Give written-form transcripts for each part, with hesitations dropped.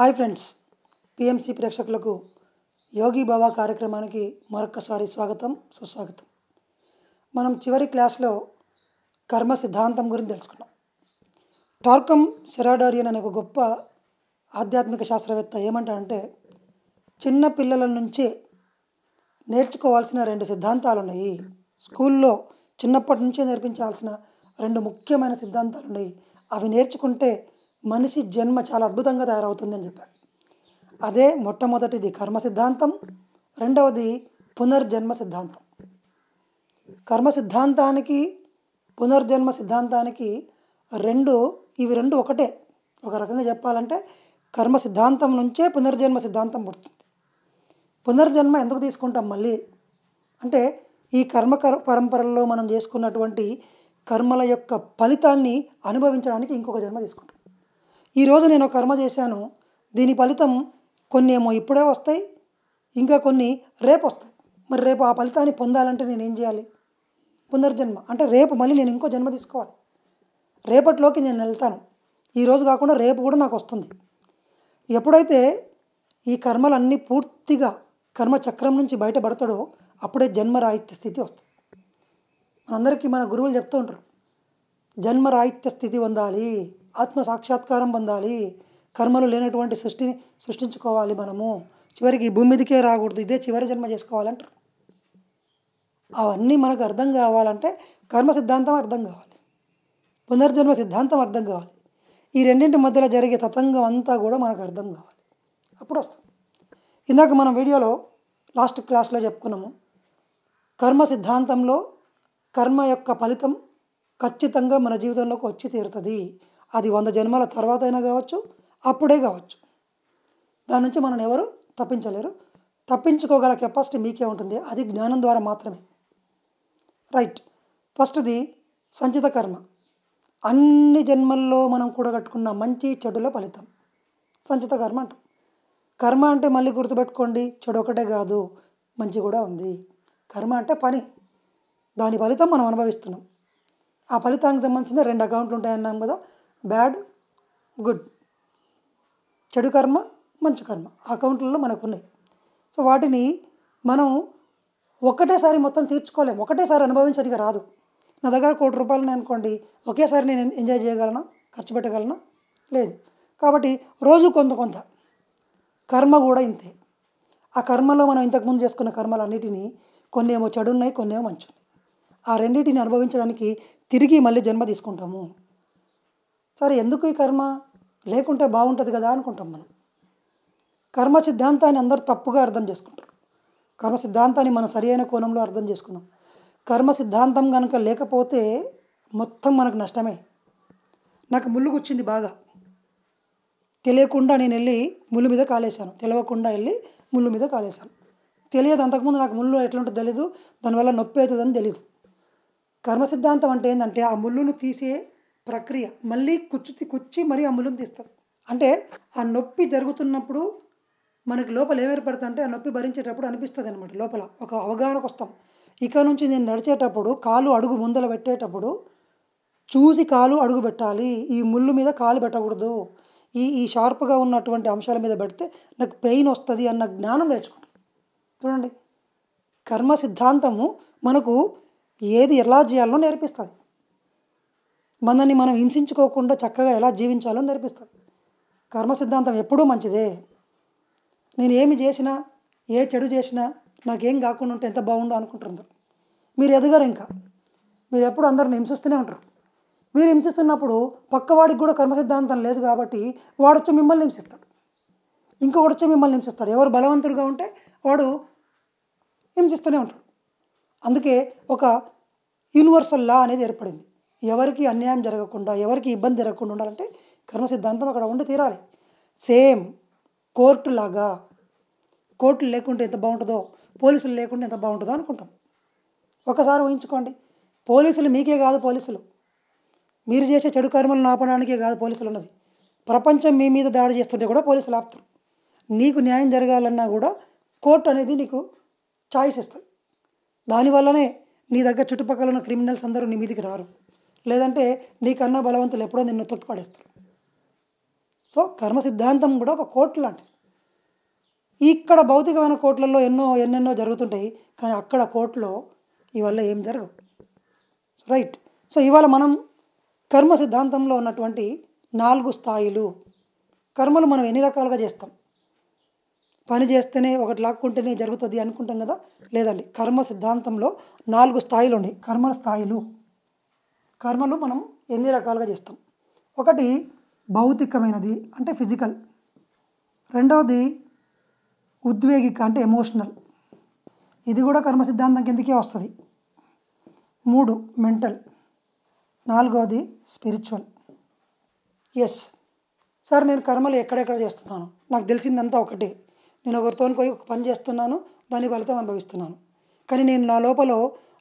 Hi friends, PMC ప్రేక్షకులకు యోగి బాబా కార్యక్రమానికి మరొకసారి స్వాగతం సుస్వాగతం. మనం చివరి క్లాస్లో కర్మ సిద్ధాంతం గురించి తెలుసుకున్నాం. టార్కమ్ సెరాడోరియన్ అనే ఒక గొప్ప ఆధ్యాత్మిక శాస్త్రవేత్త ఏమంటాడంటే, చిన్న పిల్లల నుంచే నేర్చుకోవాల్సిన 2 సిద్ధాంతాలు ఉన్నాయి. స్కూల్లో చిన్నప్పటి నుంచే నేర్పించాల్సిన 2 ముఖ్యమైన సిద్ధాంతాలు ఉన్నాయి. అవి నేర్చుకుంటే మనిషి జన్మ చాలా అద్భుతంగా తయారవుతుంది అని చెప్పాడు. అదే మొట్టమొదటిది కర్మ సిద్ధాంతం, రెండవది పునర్జన్మ సిద్ధాంతం. కర్మ సిద్ధాంతానికి పునర్జన్మ సిద్ధాంతానికి ఇవి రెండు ఒకటే. ఒక రకంగా చెప్పాలంటే కర్మ సిద్ధాంతం నుంచే పునర్జన్మ సిద్ధాంతం పుడుతుంది. పునర్జన్మ ఎందుకు తీసుకుంటాం మళ్ళీ అంటే, ఈ పరంపరలో మనం చేసుకున్నటువంటి కర్మల యొక్క ఫలితాన్ని అనుభవించడానికి ఇంకొక జన్మ తీసుకుంటాం. ఈరోజు నేను కర్మ చేశాను, దీని ఫలితం కొన్ని ఏమో ఇప్పుడే వస్తాయి, ఇంకా కొన్ని రేపు వస్తాయి. మరి రేపు ఆ ఫలితాన్ని పొందాలంటే నేను ఏం చేయాలి? పునర్జన్మ అంటే రేపు మళ్ళీ నేను ఇంకో జన్మ తీసుకోవాలి. రేపటిలోకి నేను వెళ్తాను. ఈరోజు కాకుండా రేపు కూడా నాకు వస్తుంది. ఎప్పుడైతే ఈ కర్మలన్నీ పూర్తిగా కర్మ చక్రం నుంచి బయటపడతాడో అప్పుడే జన్మరాహిత్య స్థితి వస్తుంది. మనందరికీ మన గురువులు చెప్తూ ఉంటారు, జన్మరాహిత్య స్థితి పొందాలి, ఆత్మ సాక్షాత్కారం పొందాలి, కర్మలు లేనటువంటి సృష్టిని సృష్టించుకోవాలి, మనము చివరికి భూమి మీదకే రాకూడదు, ఇదే చివరి జన్మ చేసుకోవాలంటారు. అవన్నీ మనకు అర్థం కావాలంటే కర్మ సిద్ధాంతం అర్థం కావాలి, పునర్జన్మ సిద్ధాంతం అర్థం కావాలి. ఈ రెండింటి మధ్యలో జరిగే తతంగం అంతా కూడా మనకు అర్థం కావాలి, అప్పుడు వస్తుంది. ఇందాక మనం వీడియోలో లాస్ట్ క్లాస్లో చెప్పుకున్నాము, కర్మ సిద్ధాంతంలో కర్మ యొక్క ఫలితం ఖచ్చితంగా మన జీవితంలోకి వచ్చి తీరుతుంది. అది 100 జన్మల తర్వాత అయినా కావచ్చు, అప్పుడే కావచ్చు. దాని నుంచి మనం ఎవరు తప్పించలేరు. తప్పించుకోగల కెపాసిటీ మీకే ఉంటుంది. అది జ్ఞానం ద్వారా మాత్రమే. రైట్. ఫస్ట్ది సంచిత కర్మ. అన్ని జన్మల్లో మనం కూడగట్టుకున్న మంచి చెడుల ఫలితం సంచిత కర్మ అంటాం. కర్మ అంటే మళ్ళీ గుర్తుపెట్టుకోండి, చెడు ఒకటే కాదు, మంచి కూడా ఉంది. కర్మ అంటే పని, దాని ఫలితం మనం అనుభవిస్తున్నాం. ఆ ఫలితానికి సంబంధించిన 2 అకౌంట్లు ఉంటాయన్నాం కదా, బ్యాడ్, గుడ్. చెడు కర్మ, మంచి కర్మ అకౌంట్లలో మనకు ఉన్నాయి. సో వాటిని మనం ఒకటేసారి మొత్తం తీర్చుకోలేము, ఒకటేసారి అనుభవించడానికి రాదు. నా దగ్గర 1 కోటి రూపాయలు అనుకోండి, ఒకేసారి నేను ఎంజాయ్ చేయగలనా, ఖర్చు పెట్టగలనా? లేదు. కాబట్టి రోజు కొంత కర్మ కూడా ఇంతే. ఆ కర్మలో మనం ఇంతకుముందు చేసుకున్న కర్మలన్నిటినీ కొన్ని ఏమో చెడు ఉన్నాయి, కొన్ని ఏమో మంచి ఉన్నాయి. ఆ రెండింటిని అనుభవించడానికి తిరిగి మళ్ళీ జన్మ తీసుకుంటాము. సరే, ఎందుకు ఈ కర్మ? లేకుంటే బాగుంటుంది కదా అనుకుంటాం మనం. కర్మ సిద్ధాంతాన్ని అందరూ తప్పుగా అర్థం చేసుకుంటారు. కర్మ సిద్ధాంతాన్ని మనం సరైన కోణంలో అర్థం చేసుకుందాం. కర్మ సిద్ధాంతం కనుక లేకపోతే మొత్తం మనకు నష్టమే. నాకు ముళ్ళు గుచ్చింది బాగా, తెలియకుండా నేను వెళ్ళి ముళ్ళు మీద కాలేశాను, తెలియకుండా వెళ్ళి ముళ్ళు మీద కాలేశాను. తెలియదు, అంతకుముందు నాకు ముళ్ళు ఎట్లుంటుందో తెలీదు, దానివల్ల నొప్పి అవుతుందని తెలీదు. కర్మ సిద్ధాంతం అంటే ఏంటంటే ఆ ముళ్ళును తీసే ప్రక్రియ, మళ్ళీ కుచ్చి మరీ ఆ ముళ్ళును తీస్తుంది. అంటే ఆ నొప్పి జరుగుతున్నప్పుడు మనకి లోపల ఏమేర్పడుతుంది అంటే, ఆ నొప్పి భరించేటప్పుడు అనిపిస్తుంది అనమాట, లోపల ఒక అవగాహనకు వస్తాం. ఇక నుంచి నేను నడిచేటప్పుడు కాలు అడుగు ముందర పెట్టేటప్పుడు చూసి కాలు అడుగు పెట్టాలి, ఈ ముళ్ళు మీద కాలు పెట్టకూడదు, ఈ షార్ప్గా ఉన్నటువంటి అంశాల మీద పెడితే నాకు పెయిన్ వస్తుంది అన్న జ్ఞానం నేర్చుకుంటాం. చూడండి, కర్మ సిద్ధాంతము మనకు ఏది ఎలా చేయాలో నేర్పిస్తుంది. మనల్ని మనం హింసించుకోకుండా చక్కగా ఎలా జీవించాలో నేర్పిస్తుంది. కర్మ సిద్ధాంతం ఎప్పుడూ మంచిదే. నేను ఏమి చేసినా, ఏ చెడు చేసినా నాకేం కాకుండా ఉంటే ఎంత బాగుందో అనుకుంటారు. మీరు ఎదగరు, ఇంకా మీరు ఎప్పుడు అందరిని హింసిస్తూనే ఉంటారు. మీరు హింసిస్తున్నప్పుడు పక్కవాడికి కూడా కర్మ సిద్ధాంతం లేదు కాబట్టి వాడు వచ్చి మిమ్మల్ని హింసిస్తాడు, ఇంకొకటి వచ్చి మిమ్మల్ని హింసిస్తాడు. ఎవరు బలవంతుడిగా ఉంటే వాడు హింసిస్తూనే ఉంటాడు. అందుకే ఒక యూనివర్సల్ లా అనేది ఏర్పడింది. ఎవరికి అన్యాయం జరగకుండా, ఎవరికి ఇబ్బంది జరగకుండా ఉండాలంటే కర్మ సిద్ధాంతం అక్కడ ఉండి తీరాలి. సేమ్ కోర్టు లాగా, కోర్టులు లేకుంటే ఎంత బాగుంటుందో, పోలీసులు లేకుంటే ఎంత బాగుంటుందో అనుకుంటాం. ఒకసారి ఊహించుకోండి, పోలీసులు మీకే కాదు, పోలీసులు మీరు చేసే చెడు కర్మలను ఆపడానికే కాదు పోలీసులు ఉన్నది. ప్రపంచం మీ మీద దాడి చేస్తుంటే కూడా పోలీసులు ఆపుతారు. నీకు న్యాయం జరగాలన్నా కూడా కోర్టు అనేది నీకు ఛాయిస్ ఇస్తుంది. దానివల్లనే నీ దగ్గర చుట్టుపక్కల ఉన్న క్రిమినల్స్ అందరూ నీ మీదికి రారు, లేదంటే నీకన్నా బలవంతులు ఎప్పుడో నిన్ను తొక్కి పడేస్తారు. సో కర్మ సిద్ధాంతం కూడా ఒక కోర్టు లాంటిది. ఇక్కడ భౌతికమైన కోర్టులలో ఎన్నెన్నో జరుగుతుంటాయి, కానీ అక్కడ కోర్టులో ఇవల్ల ఏం జరగవు. రైట్. సో ఇవాళ మనం కర్మ సిద్ధాంతంలో ఉన్నటువంటి 4 స్థాయిలు. కర్మలు మనం ఎన్ని రకాలుగా చేస్తాం? పని చేస్తేనే ఒకటి లాక్కుంటేనే జరుగుతుంది అనుకుంటాం కదా, లేదండి. కర్మ సిద్ధాంతంలో 4 స్థాయిలు ఉన్నాయి. కర్మల స్థాయిలు. కర్మలు మనం ఎన్ని రకాలుగా చేస్తాం? ఒకటి భౌతికమైనది, అంటే ఫిజికల్. రెండవది ఉద్వేగిక, అంటే ఎమోషనల్. ఇది కూడా కర్మ సిద్ధాంతం కిందకే వస్తుంది. 3 మెంటల్. 4వది స్పిరిచువల్. ఎస్ సార్, నేను కర్మలు ఎక్కడెక్కడ చేస్తున్నాను? నాకు తెలిసిందంతా ఒకటే. నేను ఒకరితో పోయి ఒక పని చేస్తున్నాను, దాని ఫలితం అనుభవిస్తున్నాను. కానీ నా లోపల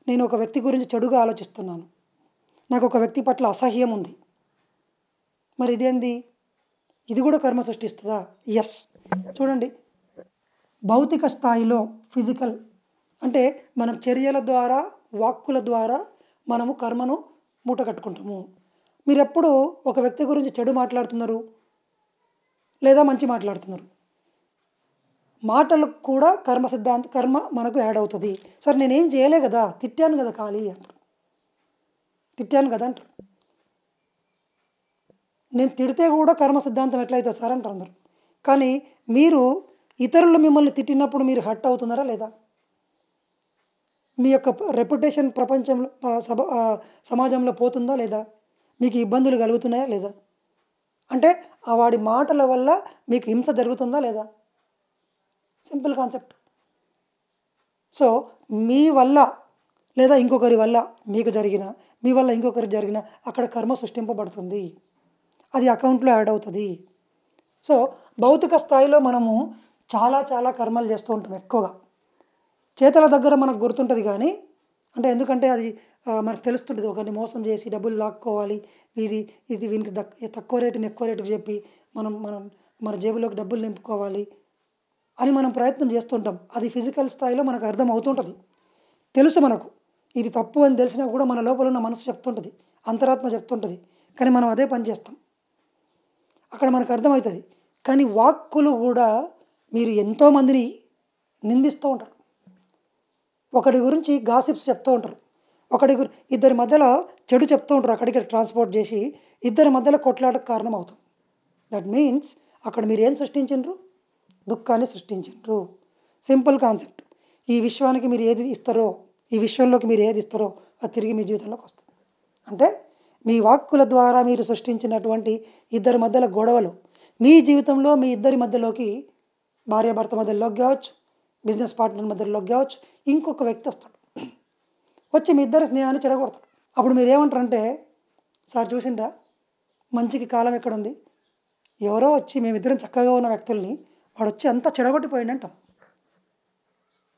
నేను ఒక వ్యక్తి గురించి చెడుగా ఆలోచిస్తున్నాను, నాకు ఒక వ్యక్తి పట్ల అసహ్యం ఉంది. మరి ఇదేంది? ఇది కూడా కర్మ సృష్టిస్తుందా? ఎస్. చూడండి, భౌతిక స్థాయిలో ఫిజికల్ అంటే మనం చర్యల ద్వారా, వాక్కుల ద్వారా మనము కర్మను మూట కట్టుకుంటాము. మీరు ఎప్పుడు ఒక వ్యక్తి గురించి చెడు మాట్లాడుతున్నారు లేదా మంచి మాట్లాడుతున్నారు? మాటలకు కూడా కర్మ మనకు యాడ్ అవుతుంది. సార్ నేనేం చేయలే కదా, తిట్టాను కదా ఖాళీ అంటారు. తిట్టాను కదా అంటారు. నేను తిడితే కూడా కర్మ సిద్ధాంతం ఎట్లయితే సార్ అంటారు అందరు. కానీ మీరు ఇతరులు మిమ్మల్ని తిట్టినప్పుడు మీరు హర్ట్ అవుతున్నారా లేదా? మీ యొక్క రెప్యుటేషన్ ప్రపంచంలో సమాజంలో పోతుందా లేదా? మీకు ఇబ్బందులు కలుగుతున్నాయా లేదా? అంటే ఆ వాడి మాటల వల్ల మీకు హింస జరుగుతుందా లేదా? Simple concept. సో మీ వల్ల లేదా ఇంకొకరి వల్ల మీకు జరిగిన, మీ వల్ల ఇంకొకరికి జరిగిన, అక్కడ కర్మ సృష్టింపబడుతుంది. అది అకౌంట్లో యాడ్ అవుతుంది. సో భౌతిక స్థాయిలో మనము చాలా కర్మలు చేస్తూ ఉంటాం. ఎక్కువగా చేతల దగ్గర మనకు గుర్తుంటుంది, కానీ అంటే ఎందుకంటే అది మనకు తెలుస్తుంటుంది. ఒకరిని మోసం చేసి డబ్బులు లాక్కోవాలి, ఇది వీనికి తక్కువ రేటుని ఎక్కువ రేటుకి చెప్పి మన జేబులోకి డబ్బులు నింపుకోవాలి అని మనం ప్రయత్నం చేస్తుంటాం. అది ఫిజికల్ స్థాయిలో మనకు అర్థం అవుతుంటుంది. తెలుసు మనకు ఇది తప్పు అని తెలిసినా కూడా మన లోపల ఉన్న మనసు చెప్తుంటుంది, అంతరాత్మ చెప్తుంటుంది. కానీ మనం అదే పని చేస్తాం. అక్కడ మనకు అర్థమవుతుంది. కానీ వాక్కులు కూడా మీరు ఎంతోమందిని నిందిస్తూ ఉంటారు. ఒకటి గురించి గాసిప్స్ చెప్తూ ఉంటారు. ఇద్దరి మధ్యలో చెడు చెప్తూ ఉంటారు. అక్కడికి ట్రాన్స్పోర్ట్ చేసి ఇద్దరి మధ్యలో కొట్లాటకు కారణం అవుతాం. దట్ మీన్స్ అక్కడ మీరు ఏం సృష్టించరు? దుఃఖాన్ని సృష్టించరు. Simple concept. ఈ విశ్వానికి మీరు ఏది ఇస్తారో, ఈ విశ్వంలోకి మీరు ఏది ఇస్తారో అది తిరిగి మీ జీవితంలోకి వస్తుంది. అంటే మీ వాక్కుల ద్వారా మీరు సృష్టించినటువంటి ఇద్దరి మధ్యలో గొడవలు మీ జీవితంలో మీ ఇద్దరి మధ్యలోకి, భార్యాభర్త మధ్యలోకి కావచ్చు, బిజినెస్ పార్ట్నర్ మధ్యలోకి కావచ్చు, ఇంకొక వ్యక్తి వస్తాడు, వచ్చి మీ ఇద్దరి స్నేహాన్ని చెడగొడతాడు. అప్పుడు మీరు ఏమంటారంటే, సార్ చూసిండ్రా మంచికి కాలం ఎక్కడుంది, ఎవరో వచ్చి మేమిద్దరం చక్కగా ఉన్న వ్యక్తుల్ని వాడు వచ్చి అంతా చెడగొట్టిపోయిందంటాం.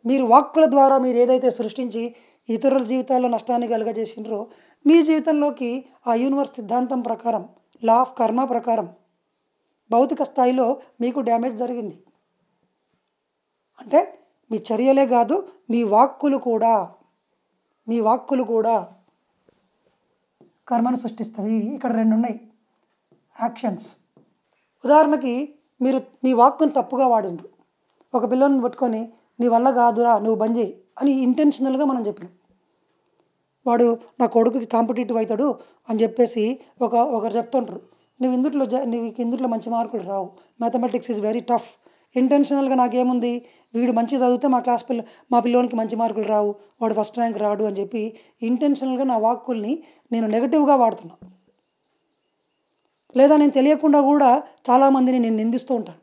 మీరు వాక్కుల ద్వారా మీరు ఏదైతే సృష్టించి ఇతరుల జీవితాల్లో నష్టాన్ని కలుగజేసినారో, మీ జీవితంలోకి ఆ యూనివర్స్ సిద్ధాంతం ప్రకారం, లా ఆఫ్ కర్మ ప్రకారం భౌతిక స్థాయిలో మీకు డ్యామేజ్ జరిగింది. అంటే మీ చర్యలే కాదు, మీ వాక్కులు కూడా కర్మను సృష్టిస్తవి. ఇక్కడ 2 ఉన్నాయి యాక్షన్స్. ఉదాహరణకి మీరు మీ వాక్కును తప్పుగా వాడిండ్రు. ఒక పిల్లని పట్టుకొని నీ వల్ల కాదురా, నువ్వు బంద్ చేయి అని ఇంటెన్షనల్గా మనం చెప్పినాం. వాడు నా కొడుకుకి కాంపిటేటివ్ అవుతాడు అని చెప్పేసి ఒకరు చెప్తుంటారు, నీకు ఇందులో మంచి మార్కులు రావు, మ్యాథమెటిక్స్ ఈజ్ వెరీ టఫ్. ఇంటెన్షనల్గా నాకేముంది, వీడు మంచి చదివితే మా పిల్లోనికి మంచి మార్కులు రావు, వాడు ఫస్ట్ ర్యాంక్ రాడు అని చెప్పి ఇంటెన్షనల్గా నా వాక్కుల్ని నేను నెగటివ్గా వాడుతున్నా. లేదా నేను తెలియకుండా కూడా చాలామందిని నేను నిందిస్తూ ఉంటాను.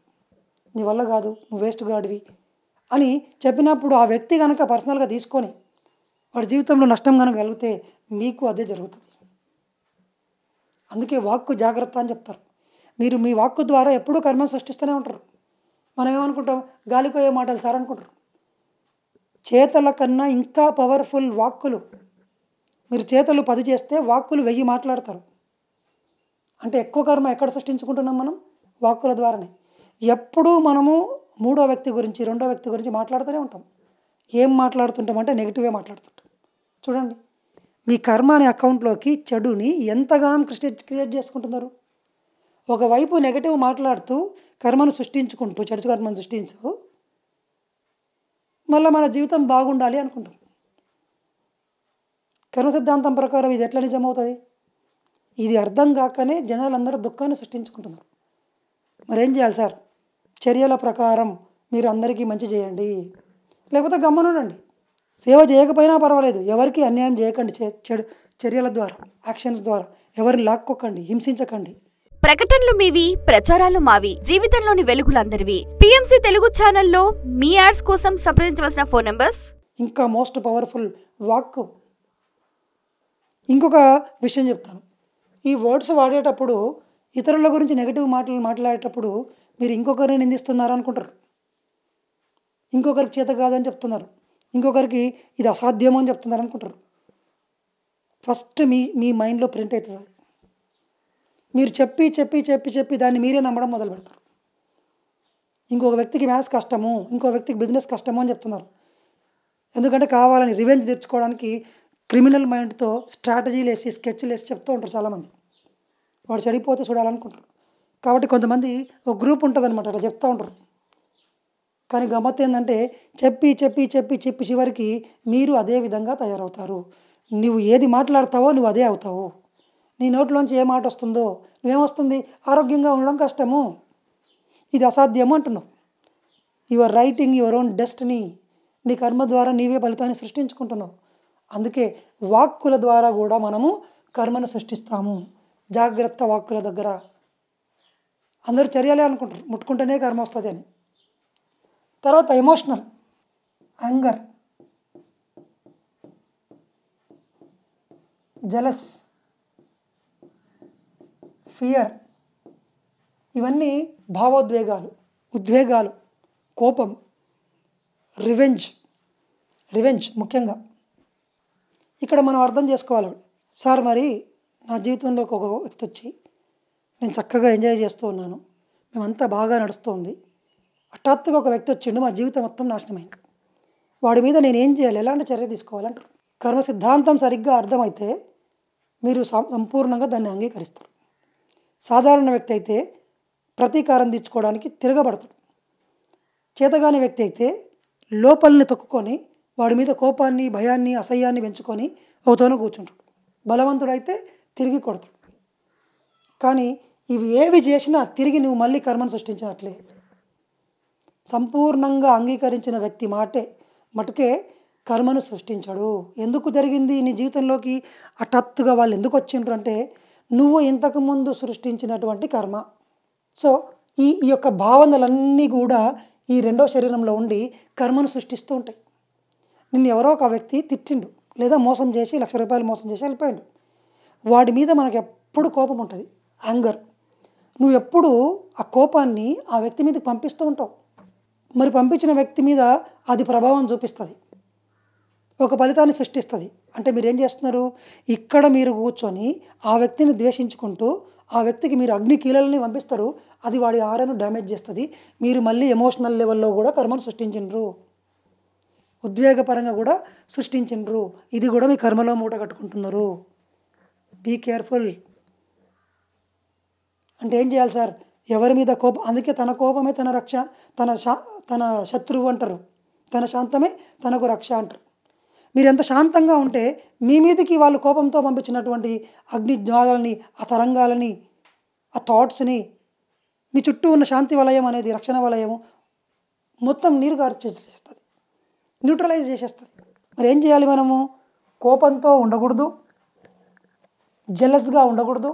నీ వల్ల కాదు, నువ్వు వేస్ట్ గాడివి అని చెప్పినప్పుడు ఆ వ్యక్తి కనుక పర్సనల్గా తీసుకొని వాడి జీవితంలో నష్టం కనుక కలిగితే మీకు అదే జరుగుతుంది. అందుకే వాక్కు జాగ్రత్త అని చెప్తారు. మీరు మీ వాక్కు ద్వారా ఎప్పుడూ కర్మ సృష్టిస్తూనే ఉంటారు. మనం ఏమనుకుంటాం, గాలికోయే మాటలు సార్ అనుకుంటారు. చేతల కన్నా ఇంకా పవర్ఫుల్ వాక్కులు. మీరు చేతలు 10 చేస్తే వాక్కులు 1000 మాట్లాడతారు. అంటే ఎక్కువ కర్మ ఎక్కడ సృష్టించుకుంటున్నాం మనం? వాక్కుల ద్వారానే. ఎప్పుడూ మనము 3వ వ్యక్తి గురించి, 2వ వ్యక్తి గురించి మాట్లాడుతూనే ఉంటాం. ఏం మాట్లాడుతుంటాం అంటే నెగిటివే మాట్లాడుతుంటాం. చూడండి, మీ కర్మ అనే అకౌంట్లోకి చెడుని ఎంతగానో క్రియేట్ చేసుకుంటున్నారు. ఒకవైపు నెగటివ్ మాట్లాడుతూ కర్మను సృష్టించుకుంటూ చెడు కర్మను సృష్టించు మళ్ళీ మన జీవితం బాగుండాలి అనుకుంటాం. కర్మ సిద్ధాంతం ప్రకారం ఇది ఎట్లా నిజమవుతుంది? ఇది అర్థం కాకనే జనాలందరూ దుఃఖాన్ని సృష్టించుకుంటున్నారు. మరేం చేయాలి సార్? చర్యల ప్రకారం మీరు అందరికీ మంచి చేయండి, లేకపోతే గమ్మునుండండి. సేవ చేయకపోయినా పర్వాలేదు, ఎవరికి అన్యాయం చేయకండి. చెడు చర్యల ద్వారా, యాక్షన్స్ ద్వారా ఎవరిని లాక్కోకండి, హింసించకండి. ప్రకటనలు మీవి, ప్రచారాలు మావి. జీవితంలోని వెలుగులందరివి. పిఎంసి తెలుగు ఛానల్లో మీ యాడ్స్ కోసం సంప్రదించవలసిన ఫోన్ నంబర్స్. ఇంకా మోస్ట్ పవర్ఫుల్ వాక్. ఇంకొక విషయం చెప్తాను. ఈ వర్డ్స్ వాడేటప్పుడు ఇతరుల గురించి నెగిటివ్ మాటలు మాట్లాడేటప్పుడు మీరు ఇంకొకరిని నిందిస్తున్నారు అనుకుంటారు, ఇంకొకరికి చేత కాదని చెప్తున్నారు, ఇంకొకరికి ఇది అసాధ్యమో అని చెప్తున్నారు అనుకుంటారు. ఫస్ట్ మీ మైండ్లో ప్రింట్ అవుతుంది అది. మీరు చెప్పి చెప్పి చెప్పి చెప్పి దాన్ని మీరే నమ్మడం మొదలు పెడతారు. ఇంకొక వ్యక్తికి మ్యాథ్స్ కష్టము, ఇంకో వ్యక్తికి బిజినెస్ కష్టము అని చెప్తున్నారు. ఎందుకంటే కావాలని రివెంజ్ తెచ్చుకోవడానికి క్రిమినల్ మైండ్తో స్ట్రాటజీలు వేసి స్కెచ్లు వేసి చెప్తూ ఉంటారు చాలామంది. వాడు చెడిపోతే చూడాలనుకుంటారు. కాబట్టి కొంతమంది ఒక గ్రూప్ ఉంటుంది అనమాట, అట్లా చెప్తూ ఉంటారు. కానీ గమ్మత్ ఏంటంటే చెప్పి చెప్పి చెప్పి చెప్పి చివరికి మీరు అదే విధంగా తయారవుతారు. నువ్వు ఏది మాట్లాడతావో నువ్వు అదే అవుతావు. నీ నోట్లోంచి ఏ మాట వస్తుందో నువ్వేమొస్తుంది, ఆరోగ్యంగా ఉండడం కష్టము, ఇది అసాధ్యము అంటున్నావు. Your writing your own destiny. నీ కర్మ ద్వారా నీవే ఫలితాన్ని సృష్టించుకుంటున్నావు. అందుకే వాక్కుల ద్వారా కూడా మనము కర్మను సృష్టిస్తాము. జాగ్రత్త వాక్కుల దగ్గర. అందరూ చర్యలే అనుకుంటారు, ముట్టుకుంటేనే కర్మ వస్తుంది అని. తర్వాత ఎమోషనల్, యాంగర్, జెలస్, ఫియర్, ఇవన్నీ భావోద్వేగాలు, ఉద్వేగాలు, కోపం, రివెంజ్ ముఖ్యంగా. ఇక్కడ మనం అర్థం చేసుకోవాలి. సార్ మరి నా జీవితంలోకి ఒక వ్యక్తి వచ్చి నేను చక్కగా ఎంజాయ్ చేస్తూ ఉన్నాను, మేమంతా బాగా నడుస్తుంది, హఠాత్తుగా ఒక వ్యక్తి వచ్చిండు, మా జీవితం మొత్తం నాశనమైంది, వాడి మీద నేను ఏం చేయాలి, ఎలాంటి చర్య తీసుకోవాలంటారు. కర్మ సిద్ధాంతం సరిగ్గా అర్థమైతే మీరు సంపూర్ణంగా దాన్ని అంగీకరిస్తారు. సాధారణ వ్యక్తి అయితే ప్రతీకారం తీర్చుకోవడానికి తిరగబడతాడు. చేతగాని వ్యక్తి అయితే లోపలిని తొక్కుకొని వాడి మీద కోపాన్ని, భయాన్ని, అసహ్యాన్ని పెంచుకొని ఒకతోనే కూర్చుంటాడు. బలవంతుడైతే తిరిగి కొడతాడు. కానీ ఇవి ఏవి చేసినా తిరిగి నువ్వు మళ్ళీ కర్మను సృష్టించినట్లే. సంపూర్ణంగా అంగీకరించిన వ్యక్తి మటుకే కర్మను సృష్టించాడు. ఎందుకు జరిగింది నీ జీవితంలోకి హఠాత్తుగా వాళ్ళు ఎందుకు వచ్చిండ్రు అంటే నువ్వు ఇంతకుముందు సృష్టించినటువంటి కర్మ. సో ఈ యొక్క భావనలన్నీ కూడా ఈ రెండో శరీరంలో ఉండి కర్మను సృష్టిస్తూ ఉంటాయి. నిన్ను ఎవరో ఒక వ్యక్తి తిట్టిండు, లేదా మోసం చేసి ₹1,00,000 మోసం చేసి వెళ్ళిపోయాడు. వాడి మీద మనకు ఎప్పుడు కోపం ఉంటుంది, యాంగర్. నువ్వు ఎప్పుడు ఆ కోపాన్ని ఆ వ్యక్తి మీదకి పంపిస్తూ ఉంటావు. మరి పంపించిన వ్యక్తి మీద అది ప్రభావం చూపిస్తుంది, ఒక ఫలితాన్ని సృష్టిస్తుంది. అంటే మీరు ఏం చేస్తున్నారు, ఇక్కడ మీరు కూర్చొని ఆ వ్యక్తిని ద్వేషించుకుంటూ ఆ వ్యక్తికి మీరు అగ్ని కీలలని పంపిస్తారు. అది వాడి ఆరను డ్యామేజ్ చేస్తుంది. మీరు మళ్ళీ ఎమోషనల్ లెవెల్లో కూడా కర్మను సృష్టించిండ్రు, ఉద్వేగపరంగా కూడా సృష్టించిండ్రు. ఇది కూడా మీ కర్మలో మూట కట్టుకుంటున్నారు. Be careful. అంటే ఏం చేయాలి సార్, ఎవరి మీద కోపం, అందుకే తన కోపమే తన రక్ష, తన శత్రువు అంటారు, తన శాంతమే తనకు రక్ష అంటారు. మీరు ఎంత శాంతంగా ఉంటే మీ మీదకి వాళ్ళు కోపంతో పంపించినటువంటి అగ్ని జ్వాలని, ఆ తరంగాలని, ఆ థాట్స్ని, మీ చుట్టూ ఉన్న శాంతి వలయం అనేది రక్షణ వలయము మొత్తం నీరు చేసేస్తుంది, న్యూట్రలైజ్ చేసేస్తుంది. మరి ఏం చేయాలి మనము? కోపంతో ఉండకూడదు, జెలస్గా ఉండకూడదు,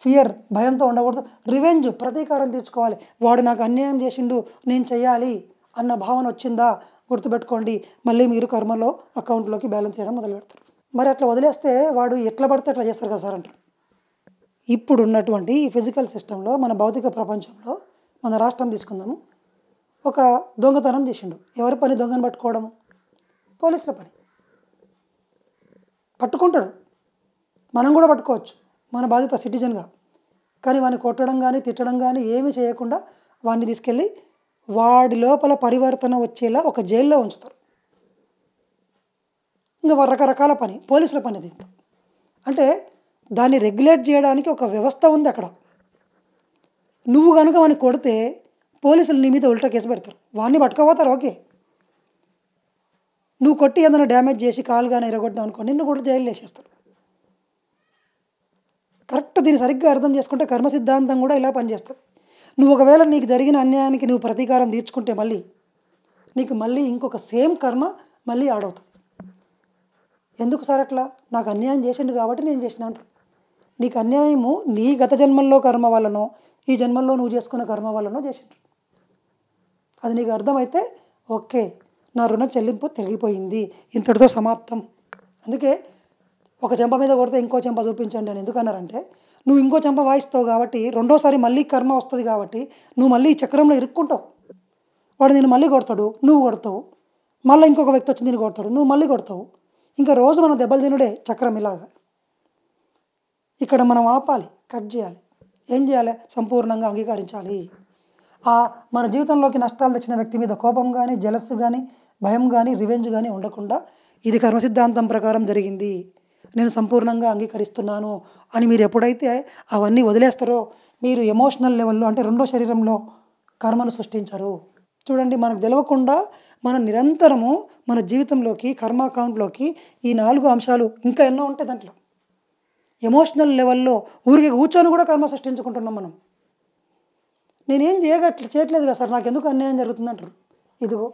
ఫియర్ భయంతో ఉండకూడదు, రివెంజ్ ప్రతీకారం తీర్చుకోవాలి. వాడు నాకు అన్యాయం చేసిండు, నేను చెయ్యాలి అన్న భావన వచ్చిందా గుర్తుపెట్టుకోండి, మళ్ళీ మీరు కర్మలో అకౌంట్లోకి బ్యాలెన్స్ చేయడం మొదలు పెడతారు. మరి అట్లా వదిలేస్తే వాడు ఎట్లా పడితే అట్లా చేస్తారు కదా సార్ అంటారు. ఇప్పుడు ఉన్నటువంటి ఈ ఫిజికల్ సిస్టంలో, మన భౌతిక ప్రపంచంలో, మన రాష్ట్రం తీసుకుందాము, ఒక దొంగతనం చేసిండు. ఎవరి పని దొంగను పట్టుకోవడం? పోలీసుల పని. పట్టుకుంటాడు, మనం కూడా పట్టుకోవచ్చు, మన బాధ్యత సిటిజన్గా. కానీ వాడిని కొట్టడం కానీ తిట్టడం కానీ ఏమీ చేయకుండా వాడిని తీసుకెళ్ళి వాడి లోపల పరివర్తన వచ్చేలా ఒక జైల్లో ఉంచుతారు. ఇంకా రకరకాల పని, పోలీసుల పని తీస్తాం. అంటే దాన్ని రెగ్యులేట్ చేయడానికి ఒక వ్యవస్థ ఉంది అక్కడ. నువ్వు కనుక వాడిని కొడితే పోలీసులు నీ మీద ఉల్టా కేసు పెడతారు, వాడిని పట్టుకోపోతారు. ఓకే, నువ్వు కొట్టి ఏదైనా డ్యామేజ్ చేసి కాలు కానీ ఎరగొట్టావు అనుకో, నిన్ను కూడా జైలు వేసేస్తారు. కరెక్ట్, దీన్ని సరిగ్గా అర్థం చేసుకుంటే కర్మ సిద్ధాంతం కూడా ఇలా పనిచేస్తుంది. నువ్వు ఒకవేళ నీకు జరిగిన అన్యాయానికి నువ్వు ప్రతీకారం తీర్చుకుంటే నీకు మళ్ళీ ఇంకొక సేమ్ కర్మ మళ్ళీ ఆడవుతుంది. ఎందుకు సార్ అట్లా? నాకు అన్యాయం చేసిండు కాబట్టి నేను చేసిన అంటారు. నీకు అన్యాయము నీ గత జన్మల్లో కర్మ వల్లనో ఈ జన్మల్లో నువ్వు చేసుకున్న కర్మ వల్లనో చేసిండ్రు. అది నీకు అర్థమైతే ఓకే, నా రుణం చెల్లింపు తిరిగిపోయింది, ఇంతటితో సమాప్తం. అందుకే ఒక చెంప మీద కొడితే ఇంకో చెంప చూపించండి అని ఎందుకన్నారంటే, నువ్వు ఇంకో చెంప వాయిస్తావు కాబట్టి రెండోసారి మళ్ళీ కర్మ వస్తుంది కాబట్టి నువ్వు మళ్ళీ ఈ చక్రంలో ఇరుక్కుంటావు. వాడు నేను మళ్ళీ కొడతాడు, నువ్వు కొడతావు, మళ్ళీ ఇంకొక వ్యక్తి వచ్చి నేను కొడతాడు, నువ్వు మళ్ళీ కొడతావు. ఇంకా రోజు మనం దెబ్బలు తినుడే చక్రం ఇలాగా. ఇక్కడ మనం ఆపాలి, కట్ చేయాలి. ఏం చేయాలి? సంపూర్ణంగా అంగీకరించాలి. మన జీవితంలోకి నష్టాలు తెచ్చిన వ్యక్తి మీద కోపం కానీ, జలస్సు కానీ, భయం కానీ, రివెంజ్ కానీ ఉండకుండా ఇది కర్మ సిద్ధాంతం ప్రకారం జరిగింది, నేను సంపూర్ణంగా అంగీకరిస్తున్నాను అని మీరు ఎప్పుడైతే అవన్నీ వదిలేస్తారో మీరు ఎమోషనల్ లెవెల్లో అంటే రెండో శరీరంలో కర్మను సృష్టించరు. చూడండి, మనకు తెలవకుండా మనం నిరంతరము మన జీవితంలోకి కర్మ అకౌంట్లోకి ఈ 4 అంశాలు ఇంకా ఎన్నో ఉంటాయి. దాంట్లో ఎమోషనల్ లెవెల్లో ఊరికి కూర్చొని కూడా కర్మ సృష్టించుకుంటున్నాం మనం. నేనేం చేయట్లేదు కదా సార్, నాకు ఎందుకు అన్యాయం జరుగుతుంది అంటారు. ఇదిగో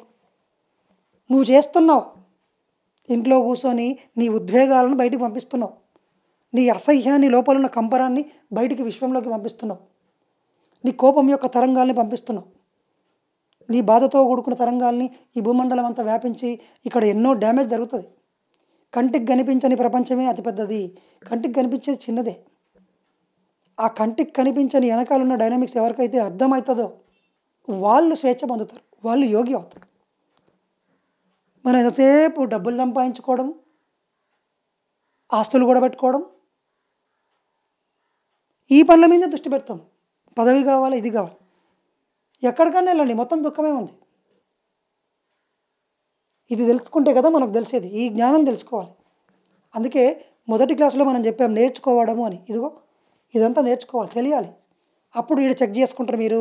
నువ్వు చేస్తున్నావు, ఇంట్లో కూర్చొని నీ ఉద్వేగాలను బయటికి పంపిస్తున్నావు, నీ అసహ్యాన్ని లోపల ఉన్న కంపరాన్ని బయటికి విశ్వంలోకి పంపిస్తున్నావు, నీ కోపం యొక్క తరంగాల్ని పంపిస్తున్నావు, నీ బాధతో కూడుకున్న తరంగాల్ని ఈ భూమండలం అంతా వ్యాపించి ఇక్కడ ఎన్నో డ్యామేజ్ జరుగుతుంది. కంటికి కనిపించని ప్రపంచమే అతిపెద్దది, కంటికి కనిపించేది చిన్నదే. ఆ కంటికి కనిపించని వెనకాలన్న డైనమిక్స్ ఎవరికైతే అర్థమవుతుందో వాళ్ళు స్వేచ్ఛ పొందుతారు, వాళ్ళు యోగి అవుతారు. మనం ఎంతసేపు డబ్బులు సంపాదించుకోవడం, ఆస్తులు కూడా పెట్టుకోవడం, ఈ పనుల మీద దృష్టి పెడతాం. పదవి కావాలి, ఇది కావాలి, ఎక్కడికన్నా వెళ్ళండి మొత్తం దుఃఖమే ఉంది. ఇది తెలుసుకుంటే కదా మనకు తెలిసేది, ఈ జ్ఞానం తెలుసుకోవాలి. అందుకే మొదటి క్లాసులో మనం చెప్పాం నేర్చుకోవడము అని. ఇదిగో ఇదంతా నేర్చుకోవాలి, తెలియాలి. అప్పుడు వీడు చెక్ చేసుకుంటారు మీరు,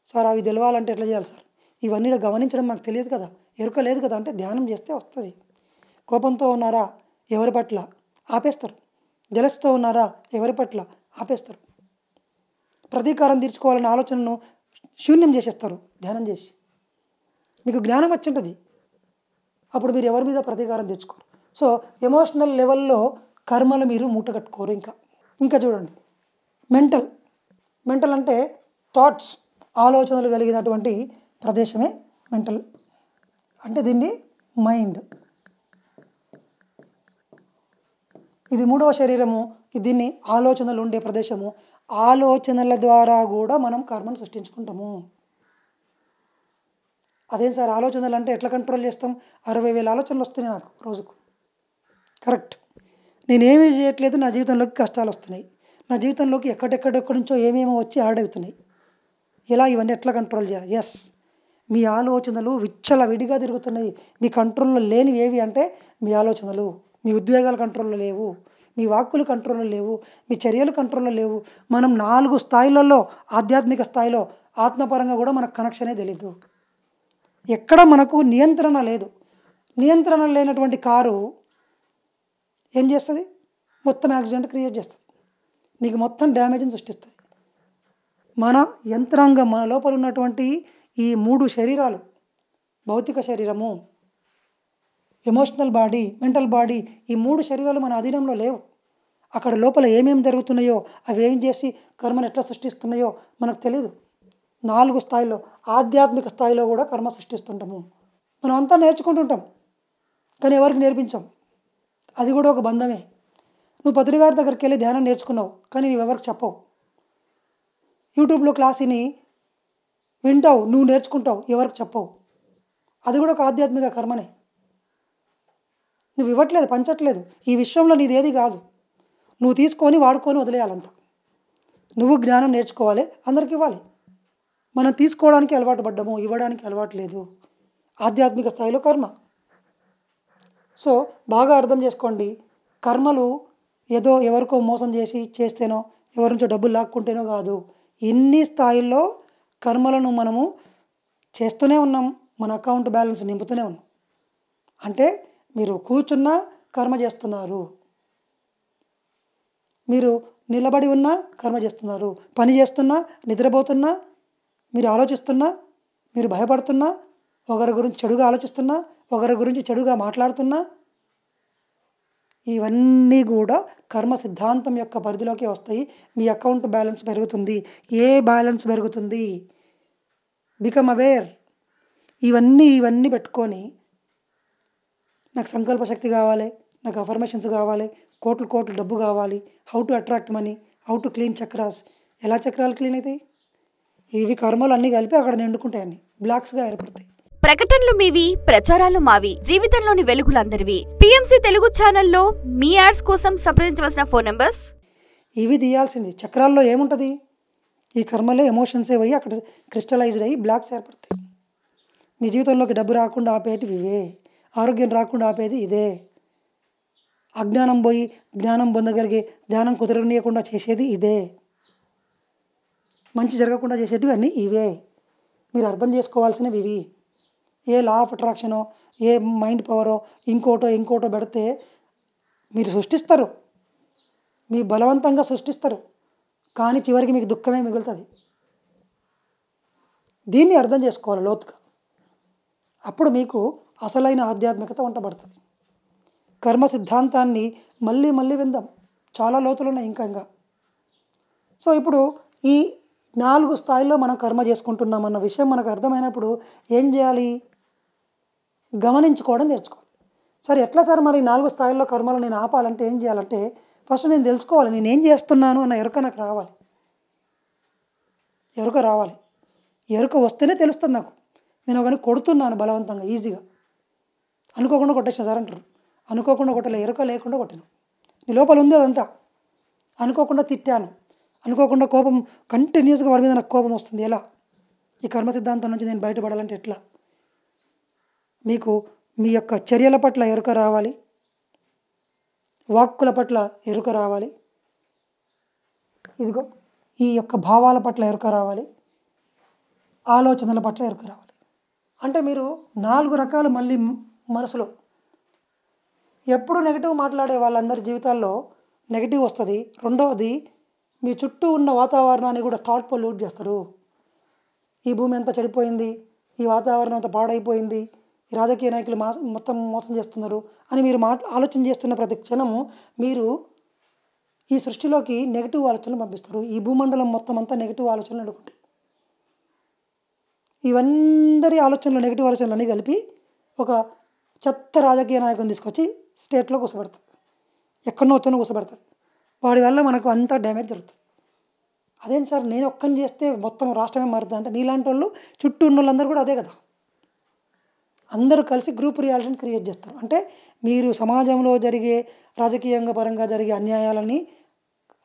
సార్ అవి తెలవాలంటే ఎట్లా చేయాలి సార్, ఇవన్నీ గమనించడం మనకు తెలియదు కదా, ఎరుక లేదు కదా అంటే ధ్యానం చేస్తే వస్తుంది. కోపంతో ఉన్నారా ఎవరి పట్ల ఆపేస్తారు, జలస్తో ఉన్నారా ఎవరి పట్ల ఆపేస్తారు, ప్రతీకారం తీర్చుకోవాలనే ఆలోచనను శూన్యం చేసేస్తారు ధ్యానం చేసి. మీకు జ్ఞానం వచ్చింటుంది, అప్పుడు మీరు ఎవరి మీద ప్రతీకారం తెచ్చుకోరు. సో ఎమోషనల్ లెవెల్లో కర్మలు మీరు మూటగట్టుకోరు. ఇంకా చూడండి, మెంటల్ అంటే థాట్స్, ఆలోచనలు కలిగినటువంటి ప్రదేశమే మెంటల్ అంటే, దీన్ని మైండ్. ఇది 3వ శరీరము, దీన్ని ఆలోచనలు ఉండే ప్రదేశము. ఆలోచనల ద్వారా కూడా మనం కర్మను సృష్టించుకుంటాము. అదేం సార్ ఆలోచనలు అంటే ఎట్లా కంట్రోల్ చేస్తాం? 60,000 ఆలోచనలు వస్తున్నాయి నాకు రోజుకు. కరెక్ట్, నేనేమీ చేయట్లేదు, నా జీవితంలోకి కష్టాలు వస్తున్నాయి, నా జీవితంలోకి ఎక్కడెక్కడెక్కడి నుంచో ఏమేమో వచ్చి యాడ్ అవుతున్నాయి. ఇలా ఇవన్నీ ఎట్లా కంట్రోల్ చేయాలి? ఎస్, మీ ఆలోచనలు విచ్చలవిడిగా తిరుగుతున్నాయి. మీ కంట్రోల్లో లేనివి ఏవి అంటే మీ ఆలోచనలు. మీ ఉద్వేగాలు కంట్రోల్లో లేవు, మీ వాక్కులు కంట్రోల్లో లేవు, మీ చర్యలు కంట్రోల్లో లేవు. మనం 4 స్థాయిలలో, ఆధ్యాత్మిక స్థాయిలో, ఆత్మపరంగా కూడా మనకు కనెక్షనే తెలీదు. ఎక్కడ మనకు నియంత్రణ లేదు. నియంత్రణ లేనటువంటి కారు ఏం చేస్తుంది? మొత్తం యాక్సిడెంట్ క్రియేట్ చేస్తుంది, నీకు మొత్తం డ్యామేజ్ని సృష్టిస్తుంది. మన యంత్రాంగం, మన లోపల ఉన్నటువంటి ఈ 3 శరీరాలు, భౌతిక శరీరము, ఎమోషనల్ బాడీ, మెంటల్ బాడీ, ఈ 3 శరీరాలు మన అధీనంలో లేవు. అక్కడ లోపల ఏమేమి జరుగుతున్నాయో, అవి ఏం చేసి కర్మను ఎట్లా సృష్టిస్తున్నాయో మనకు తెలియదు. 4 స్థాయిలో, ఆధ్యాత్మిక స్థాయిలో కూడా కర్మ సృష్టిస్తుంటాము. మనం అంతా నేర్చుకుంటుంటాం కానీ ఎవరికి నేర్పించాం. అది కూడా ఒక బంధమే. నువ్వు పత్రి గారి దగ్గరికి వెళ్ళి ధ్యానం నేర్చుకున్నావు కానీ నువ్వు ఎవరికి చెప్పవు. యూట్యూబ్లో క్లాసుని వింటావు, నువ్వు నేర్చుకుంటావు, ఎవరికి చెప్పవు. అది కూడా ఒక ఆధ్యాత్మిక కర్మనే. నువ్వు ఇవ్వట్లేదు, పంచట్లేదు. ఈ విశ్వంలో నీది ఏది కాదు, నువ్వు తీసుకొని వాడుకొని వదిలేయాలంత. నువ్వు జ్ఞానం నేర్చుకోవాలి, అందరికి ఇవ్వాలి. మనం తీసుకోవడానికి అలవాటు పడ్డాము, ఇవ్వడానికి అలవాటు లేదు. ఆధ్యాత్మిక స్థాయిలో కర్మ. సో బాగా అర్థం చేసుకోండి, కర్మలు ఏదో ఎవరికో మోసం చేసి చేస్తేనో, ఎవరి నుంచో డబ్బులు లాక్కుంటేనో కాదు. ఇన్ని స్థాయిల్లో కర్మలను మనము చేస్తూనే ఉన్నాం. మన అకౌంట్ బ్యాలెన్స్ నింపుతూనే ఉన్నాం. అంటే మీరు కూర్చున్నా కర్మ చేస్తున్నారు, మీరు నిలబడి ఉన్నా కర్మ చేస్తున్నారు, పని చేస్తున్నా, నిద్రపోతున్నా, మీరు ఆలోచిస్తున్నా, మీరు భయపడుతున్నా, ఒకరి గురించి చెడుగా ఆలోచిస్తున్నా, ఒకరి గురించి చెడుగా మాట్లాడుతున్నా, ఇవన్నీ కూడా కర్మ సిద్ధాంతం యొక్క పరిధిలోకి వస్తాయి. మీ అకౌంట్ బ్యాలెన్స్ పెరుగుతుంది. ఏ బ్యాలెన్స్ పెరుగుతుంది? Become aware. ఇవన్నీ పెట్టుకొని నాకు సంకల్ప శక్తి కావాలి, నాకు అఫర్మేషన్స్ కావాలి, కోట్లు డబ్బు కావాలి, how to attract money, how to clean chakras. ఎలా చక్రాలు క్లీన్ అవుతాయి? ఇవి కర్మలు అన్నీ కలిపి అక్కడ నిండుకుంటాయని బ్లాక్స్గా ఏర్పడతాయి. ప్రకటనలు మీవి, ప్రచారాలు మావి, జీవితంలోని వెలుగులందరివి. పిఎంసి తెలుగు ఛానల్లో మీ యాడ్స్ కోసం సంప్రదించవలసిన ఫోన్ నంబర్స్. ఇవి తీయాల్సింది. చక్రాల్లో ఏముంటుంది? ఈ కర్మలే ఎమోషన్సే పోయి అక్కడ క్రిస్టలైజ్డ్ అయ్యి బ్లాక్స్ ఏర్పడతాయి. మీ జీవితంలోకి డబ్బు రాకుండా ఆపేటివి ఇవే, ఆరోగ్యం రాకుండా ఆపేది ఇదే, అజ్ఞానం పోయి జ్ఞానం పొందగలిగే, ధ్యానం కుదరనీయకుండా చేసేది ఇదే, మంచి జరగకుండా చేసేటివి అన్నీ ఇవే. మీరు అర్థం చేసుకోవాల్సినవి ఇవి. ఏ లా ఆఫ్ అట్రాక్షనో, ఏ మైండ్ పవరో, ఇంకోటో పెడితే మీరు సృష్టిస్తారు, మీ బలవంతంగా సృష్టిస్తారు, కానీ చివరికి మీకు దుఃఖమే మిగులుతుంది. దీన్ని అర్థం చేసుకోవాలి లోతుగా. అప్పుడు మీకు అసలైన ఆధ్యాత్మికత వంటబడుతుంది. కర్మ సిద్ధాంతాన్ని మళ్ళీ విందాం. చాలా లోతులు ఉన్నాయి ఇంకా. సో ఇప్పుడు ఈ 4 స్థాయిల్లో మనం కర్మ చేసుకుంటున్నామన్న విషయం మనకు అర్థమైనప్పుడు ఏం చేయాలి? గమనించుకోవడం నేర్చుకోవాలి. సరే, ఎట్లా సార్ మరి 4 స్థాయిల్లో కర్మలు నేను ఆపాలంటే ఏం చేయాలంటే, ఫస్ట్ నేను తెలుసుకోవాలి నేను ఏం చేస్తున్నాను అన్న ఎరుక నాకు రావాలి. ఎరుక వస్తేనే తెలుస్తుంది నాకు. నేను ఒకరిని కొడుతున్నాను బలవంతంగా, ఈజీగా, అనుకోకుండా కొట్టేసిన సార్ అంటారు. అనుకోకుండా కొట్టలే, ఎరుక లేకుండా కొట్టాను. నీ లోపల ఉంది అదంతా. అనుకోకుండా తిట్టాను, అనుకోకుండా కోపం, కంటిన్యూస్గా వాడి మీద నాకు కోపం వస్తుంది. ఎలా? ఈ కర్మ సిద్ధాంతం నుంచి నేను బయటపడాలంటే ఎట్లా? మీకు మీ యొక్క చర్యల పట్ల ఎరుక రావాలి, వాక్కుల పట్ల ఎరుక రావాలి, ఇదిగో ఈ యొక్క భావాల పట్ల ఎరుక రావాలి, ఆలోచనల పట్ల ఎరుక రావాలి. అంటే మీరు 4 రకాలు మళ్ళీ మనసులో. ఎప్పుడు నెగిటివ్ మాట్లాడే వాళ్ళందరి జీవితాల్లో నెగిటివ్ వస్తుంది. రెండవది, మీ చుట్టూ ఉన్న వాతావరణాన్ని కూడా థాట్ పొల్యూట్ చేస్తారు. ఈ భూమి ఎంత చెడిపోయింది, ఈ వాతావరణం అంత పాడైపోయింది, ఈ రాజకీయ నాయకులు మొత్తం మోసం చేస్తున్నారు అని మీరు ఆలోచన చేస్తున్న ప్రతి క్షణము మీరు ఈ సృష్టిలోకి నెగిటివ్ ఆలోచనలు పంపిస్తారు. ఈ భూమండలం మొత్తం అంతా నెగిటివ్ ఆలోచనలు అనుకుంటాయి. ఇవందరి ఆలోచనలు, నెగిటివ్ ఆలోచనలు అన్నీ కలిపి ఒక చెత్త రాజకీయ నాయకుని తీసుకొచ్చి స్టేట్లో కూర్చోబెడుతుంది, ఎక్కడనో కూర్చోబెడుతుంది. వాడి వల్ల మనకు అంతా డ్యామేజ్ జరుగుతుంది. అదేం సార్, నేను ఒక్కని చేస్తే మొత్తం రాష్ట్రమే మారుతుంది అంటే, నీలాంటి వాళ్ళు చుట్టూ ఉన్న వాళ్ళందరూ కూడా అదే కదా. అందరూ కలిసి గ్రూప్ రియాలిటీని క్రియేట్ చేస్తారు. అంటే మీరు సమాజంలో జరిగే రాజకీయంగా పరంగా జరిగే అన్యాయాలని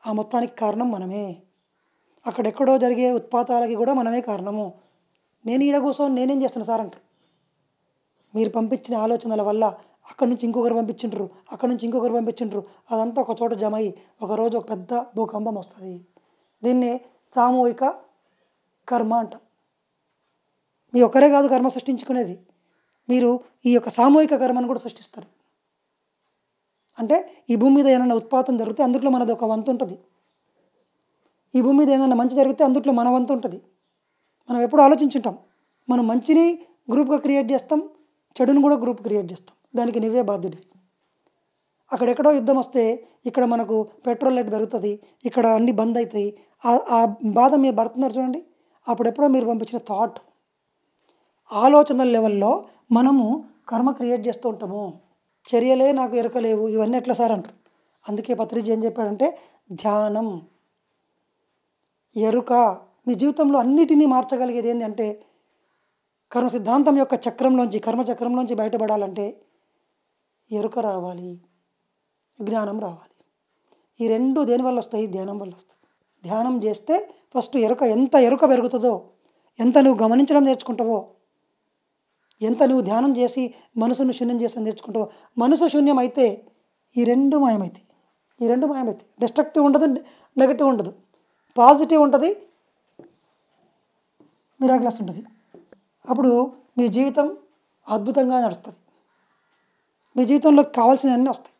ఆ మొత్తానికి కారణం మనమే. అక్కడెక్కడో జరిగే ఉత్పాతాలకి కూడా మనమే కారణము. నేను ఈడ కూర్చొని నేనేం చేస్తున్నా సార్ అంటారు. మీరు పంపించిన ఆలోచనల వల్ల అక్కడి నుంచి ఇంకొకరు పంపించింటారు, అక్కడి నుంచి ఇంకొకరు పంపించింటారు, అదంతా ఒక చోట జమ అయ్యి ఒకరోజు ఒక పెద్ద భూకంపం వస్తుంది. దీన్నే సామూహిక కర్మ అంటాం. మీ ఒక్కరే కాదు కర్మ సృష్టించుకునేది, మీరు ఈ యొక్క సామూహిక కర్మను కూడా సృష్టిస్తారు. అంటే ఈ భూమి మీద ఏమైనా ఉత్పాతం జరిగితే అందుట్లో మనది ఒక వంతు ఉంటుంది. ఈ భూమి మీద ఏదైనా మంచి జరిగితే అందుట్లో మన వంతు ఉంటుంది. మనం ఎప్పుడు ఆలోచించుంటాం, మనం మంచిని గ్రూప్గా క్రియేట్ చేస్తాం, చెడును కూడా గ్రూప్ క్రియేట్ చేస్తాం. దానికి నువ్వే బాధ్యుడివి. అక్కడెక్కడో యుద్ధం వస్తే ఇక్కడ మనకు పెట్రోల్ రేట్ పెరుగుతుంది, ఇక్కడ అన్నీ బంద్ అవుతాయి. ఆ బాధ మీరు పడుతున్నారు చూడండి. అప్పుడెప్పుడో మీరు పంపించిన థాట్, ఆలోచనల లెవెల్లో మనము కర్మ క్రియేట్ చేస్తూ ఉంటాము. చర్యలే నాకు ఎరకలేవు, ఇవన్నీ ఎట్లా సార్ అంటారు. అందుకే పత్రిజీ ఏం చెప్పాడంటే, ధ్యానం, ఎరుక. మీ జీవితంలో అన్నిటినీ మార్చగలిగేది ఏంటి అంటే, కర్మ సిద్ధాంతం యొక్క చక్రంలోంచి, కర్మ చక్రంలోంచి బయటపడాలంటే ఎరుక రావాలి, జ్ఞానం రావాలి. ఈ రెండు దేనివల్ల వస్తాయి? ధ్యానం వల్ల వస్తుంది. ధ్యానం చేస్తే ఫస్ట్ ఎంత ఎరుక పెరుగుతుందో, ఎంత నువ్వు గమనించడం నేర్చుకుంటావో, ఎంత నువ్వు ధ్యానం చేసి మనసును శూన్యం చేసి నేర్చుకుంటావో. మనసు శూన్యం అయితే ఈ రెండు మాయమవుతాయి. డెస్ట్రక్టివ్ ఉండదు, నెగటివ్ ఉండదు, పాజిటివ్ ఉంటుంది, మిరాక్యులస్ ఉంటుంది. అప్పుడు మీ జీవితం అద్భుతంగా నడుస్తుంది. మీ జీవితంలో కావాల్సినవన్నీ వస్తాయి.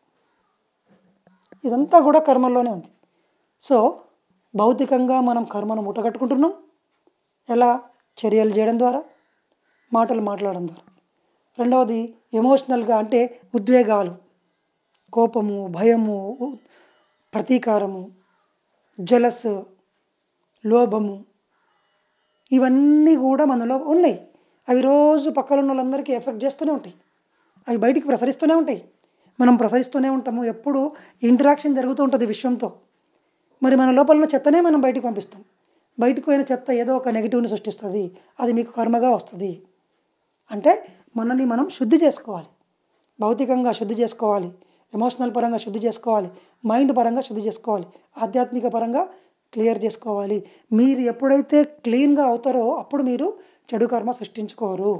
ఇదంతా కూడా కర్మల్లోనే ఉంది. సో భౌతికంగా మనం కర్మను మూటగట్టుకుంటున్నాం. ఎలా? చర్యలు చేయడం ద్వారా, మాటలు మాట్లాడడం ద్వారా. రెండవది ఎమోషనల్గా అంటే ఉద్వేగాలు, కోపము, భయము, ప్రతీకారము, జలస్, లోభము, ఇవన్నీ కూడా మనలో ఉన్నాయి. అవి రోజు పక్కన ఉన్న వాళ్ళందరికీ ఎఫెక్ట్ చేస్తూనే ఉంటాయి. అవి బయటికి ప్రసరిస్తూనే ఉంటాయి. మనం ప్రసరిస్తూనే ఉంటాము. ఎప్పుడు ఇంటరాక్షన్ జరుగుతూ ఉంటుంది విశ్వంతో. మరి మన లోపల ఉన్న చెత్తనే మనం బయటికి పంపిస్తాం. బయటకు పోయిన చెత్త ఏదో ఒక నెగిటివ్ని సృష్టిస్తుంది. అది మీకు కర్మగా వస్తుంది. అంటే మనల్ని మనం శుద్ధి చేసుకోవాలి. భౌతికంగా శుద్ధి చేసుకోవాలి, ఎమోషనల్ పరంగా శుద్ధి చేసుకోవాలి, మైండ్ పరంగా శుద్ధి చేసుకోవాలి, ఆధ్యాత్మిక పరంగా క్లియర్ చేసుకోవాలి. మీరు ఎప్పుడైతే క్లీన్గా అవుతారో అప్పుడు మీరు చెడు కర్మ సృష్టించుకోరు.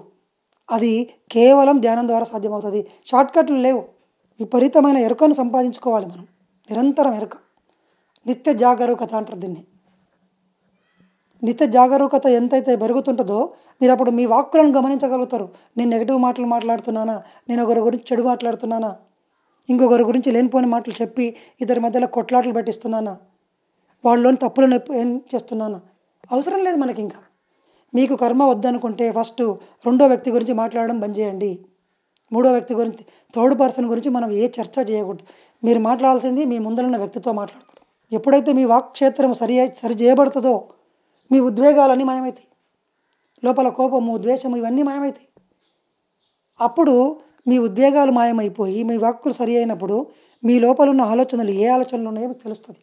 అది కేవలం ధ్యానం ద్వారా సాధ్యమవుతుంది. షార్ట్కట్లు లేవు. విపరీతమైన ఎరుకను సంపాదించుకోవాలి మనం. నిరంతరం ఎరుక, నిత్య జాగరూకత అంటారు దీన్ని. నిత్య జాగరూకత ఎంతైతే పెరుగుతుంటుందో మీరు అప్పుడు మీ వాక్కులను గమనించగలుగుతారు. నేను నెగిటివ్ మాటలు మాట్లాడుతున్నానా, నేను ఒకరి గురించి చెడు మాట్లాడుతున్నానా, ఇంకొకరి గురించి లేనిపోని మాటలు చెప్పి ఇద్దరి మధ్యలో కొట్లాటలు పెట్టిస్తున్నానా, వాళ్ళలోని తప్పులను ఏం చేస్తున్నానా? అవసరం లేదు మనకి. ఇంకా మీకు కర్మ వద్దనుకుంటే ఫస్ట్ రెండో వ్యక్తి గురించి మాట్లాడడం బంద్ చేయండి. మూడో వ్యక్తి గురించి, థర్డ్ పర్సన్ గురించి మనం ఏ చర్చ చేయకూడదు. మీరు మాట్లాడాల్సింది మీ ముందరున్న వ్యక్తితో మాట్లాడతారు. ఎప్పుడైతే మీ వాక్క్షేత్రం సరి చేయబడుతుందో మీ ఉద్వేగాలన్నీ మాయమవుతాయి. లోపల కోపము, ద్వేషము ఇవన్నీ మాయమవుతాయి. అప్పుడు మీ ఉద్వేగాలు మాయమైపోయి మీ వాక్కులు సరి అయినప్పుడు మీ లోపల ఉన్న ఆలోచనలు ఏ ఆలోచనలు ఉన్నాయో మీకు తెలుస్తుంది.